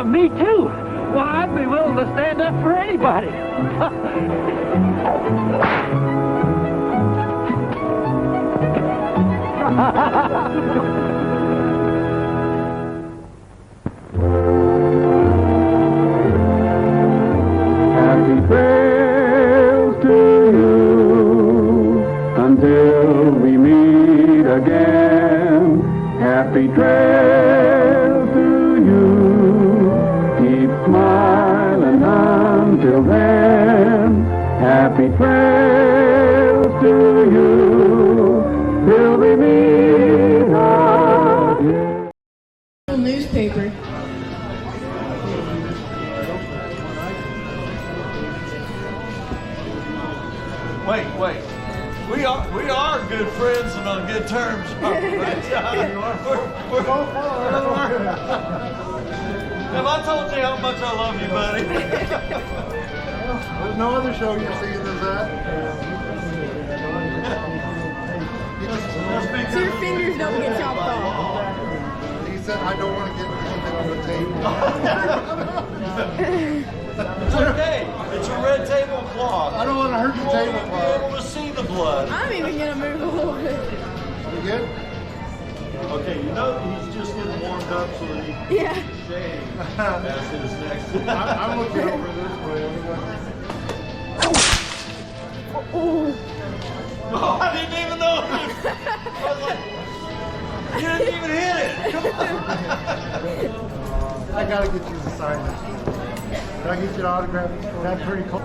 Me too. Well, I'd be willing to stand up for anybody. Happy trails to you until we meet again. Happy trails to you. Keep smiling until then. Happy trails to you till we meet again. Newspaper. Wait. We are good friends and on good terms. Right, John? We're Have I told you how much I love you, buddy? There's no other show you're seeing as that. So your fingers don't get chopped off. He said, I don't want to get anything on the table. It's okay. It's a red tablecloth. I don't want to hurt the tablecloth. You won't be able to see the blood. I'm even going to move a little bit. You good? Okay, you know he's just getting warmed up so that he can shave as his next. I'm looking over this way. Oh, I didn't even know. I was like, you didn't even hit it. Come on. I gotta get you to sign this. Can I get you an autograph? That's pretty cool.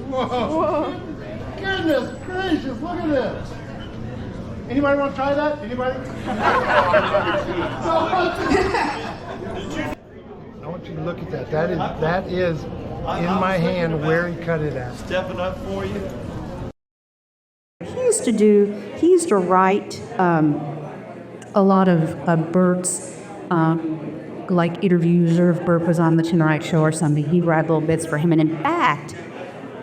Whoa. Goodness gracious, look at this. Anybody want to try that? Anybody? I want you to look at that. That is in my hand where he cut it at. Stepping up for you. He used to write a lot of Bert's like interviews, or if Bert was on the Tonight Show or something, he'd write little bits for him. And in fact,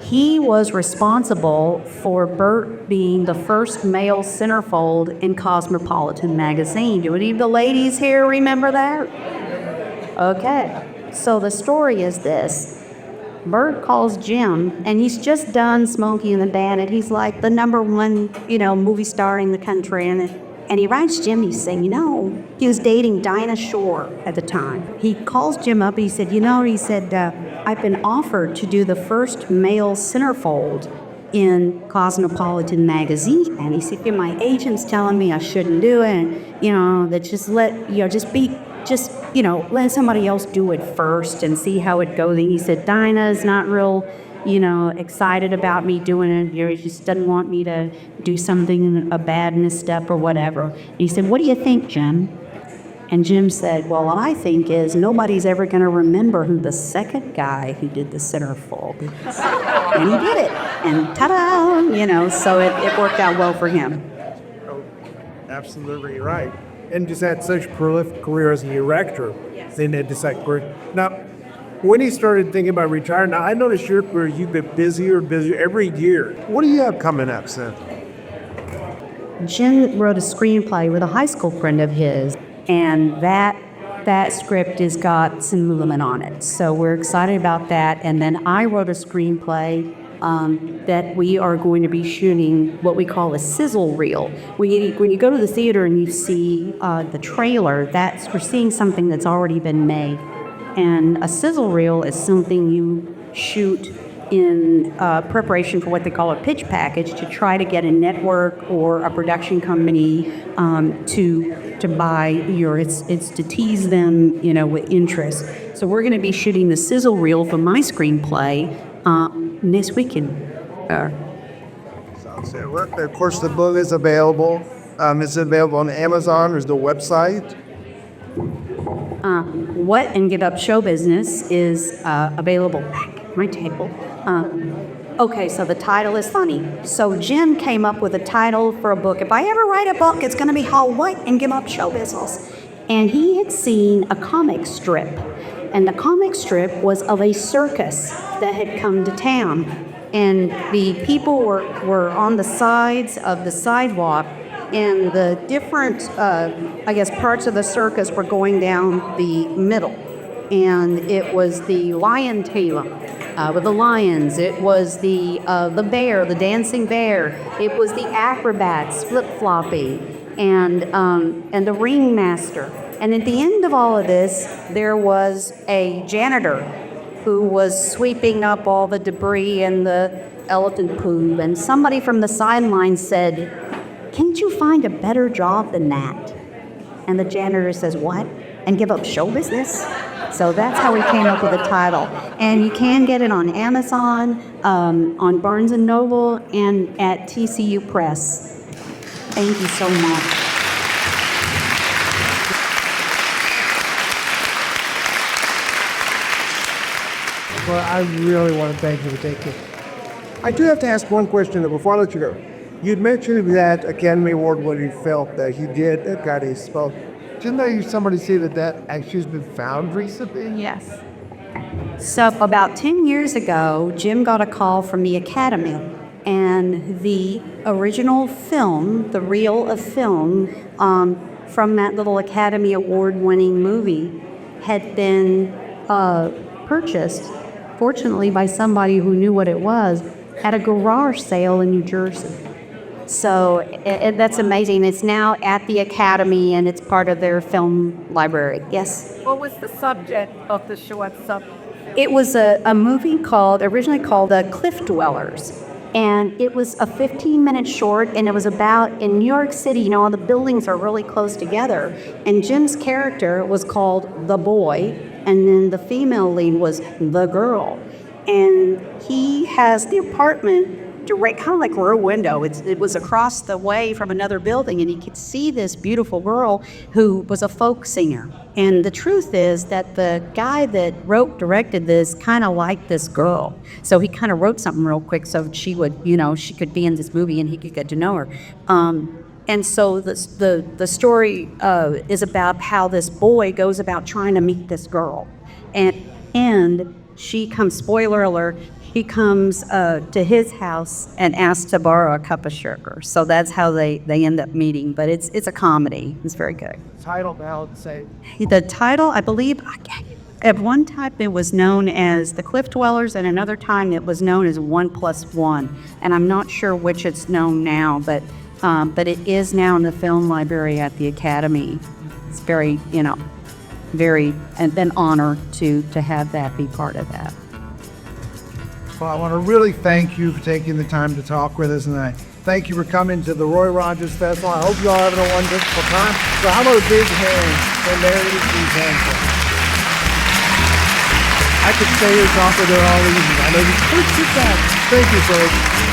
he was responsible for Bert being the first male centerfold in Cosmopolitan magazine. Do any of the ladies here remember that? Okay, so the story is this. Bert calls Jim, and he's just done Smokey and the Bandit. He's like the #1, movie star in the country. And he writes Jim, he's saying, he was dating Dinah Shore at the time. He calls Jim up, he said, I've been offered to do the first male centerfold in Cosmopolitan magazine. And he said, my agent's telling me I shouldn't do it. That let somebody else do it first and see how it goes. And he said, Dinah's not real, excited about me doing it. He just doesn't want me to do something, a bad misstep or whatever. And he said, what do you think, Jim? And Jim said, well, what I think is nobody's ever going to remember who the second guy who did the centerfold. And he did it. And ta-da! So it worked out well for him. Absolutely right. And just had such a prolific career as an erector. Yes. Then had this career. Now, when he started thinking about retiring, now I noticed your career, you've been busier and busier every year. What do you have coming up, Seth? Jim wrote a screenplay with a high school friend of his, and that script has got some movement on it. So we're excited about that. And then I wrote a screenplay that we are going to be shooting what we call a sizzle reel. When you go to the theater and you see the trailer, we're seeing something that's already been made. And a sizzle reel is something you shoot in preparation for what they call a pitch package to try to get a network or a production company to buy it's to tease them, with interest. So we're going to be shooting the sizzle reel for my screenplay this weekend. Sounds good. Well, of course, the book is available. It's available on Amazon. There's the website. What and Give Up Show Business is available at my table. Okay, so the title is funny. So Jim came up with a title for a book. If I ever write a book, it's going to be called What and Give Up Show Business. And he had seen a comic strip. And the comic strip was of a circus that had come to town. And the people were on the sides of the sidewalk, and the different, parts of the circus were going down the middle. And it was the lion tamer with the lions. It was the bear, the dancing bear. It was the acrobats, flip-floppy, and the ringmaster. And at the end of all of this, there was a janitor who was sweeping up all the debris and the elephant poo. And somebody from the sideline said, "Can't you find a better job than that?" And the janitor says, "What? And give up show business?" So that's how we came up with the title. And you can get it on Amazon, on Barnes & Noble, and at TCU Press. Thank you so much. Well, I really want to thank you for taking it. I do have to ask one question before I let you go. You'd mentioned that Academy Award winning film that you did at Goddess Spell. Didn't somebody say that actually has been found recently? Yes. So about 10 years ago, Jim got a call from the Academy, and the original film, the reel of film from that little Academy Award winning movie had been purchased, fortunately by somebody who knew what it was, at a garage sale in New Jersey. So that's amazing. It's now at the Academy, and it's part of their film library. Yes? What was the subject of the short sub? It was a movie originally called Cliff Dwellers. And it was a 15-minute short, and it was about, in New York City, all the buildings are really close together. And Jim's character was called The Boy, and then the female lead was The Girl. And he has the apartment direct, kind of like Rear Window. It was across the way from another building, and he could see this beautiful girl who was a folk singer. And the truth is that the guy that directed this kind of liked this girl. So he kind of wrote something real quick so she would, she could be in this movie and he could get to know her. And so the story is about how this boy goes about trying to meet this girl. And she comes, spoiler alert, he comes to his house and asks to borrow a cup of sugar. So that's how they end up meeting. But it's a comedy. It's very good. Title now, say. The title, I believe, at one time it was known as The Cliff Dwellers, and another time it was known as 1+1. And I'm not sure which it's known now, but it is now in the film library at the Academy. It's very, very an honor to have that be part of that. Well, I want to really thank you for taking the time to talk with us tonight. Thank you for coming to the Roy Rogers Festival. I hope you all having a wonderful time. So how about a big hand for Meredith D. Hancock? I could stay here talking to her all evening. I know you could sit down. Thank you, folks.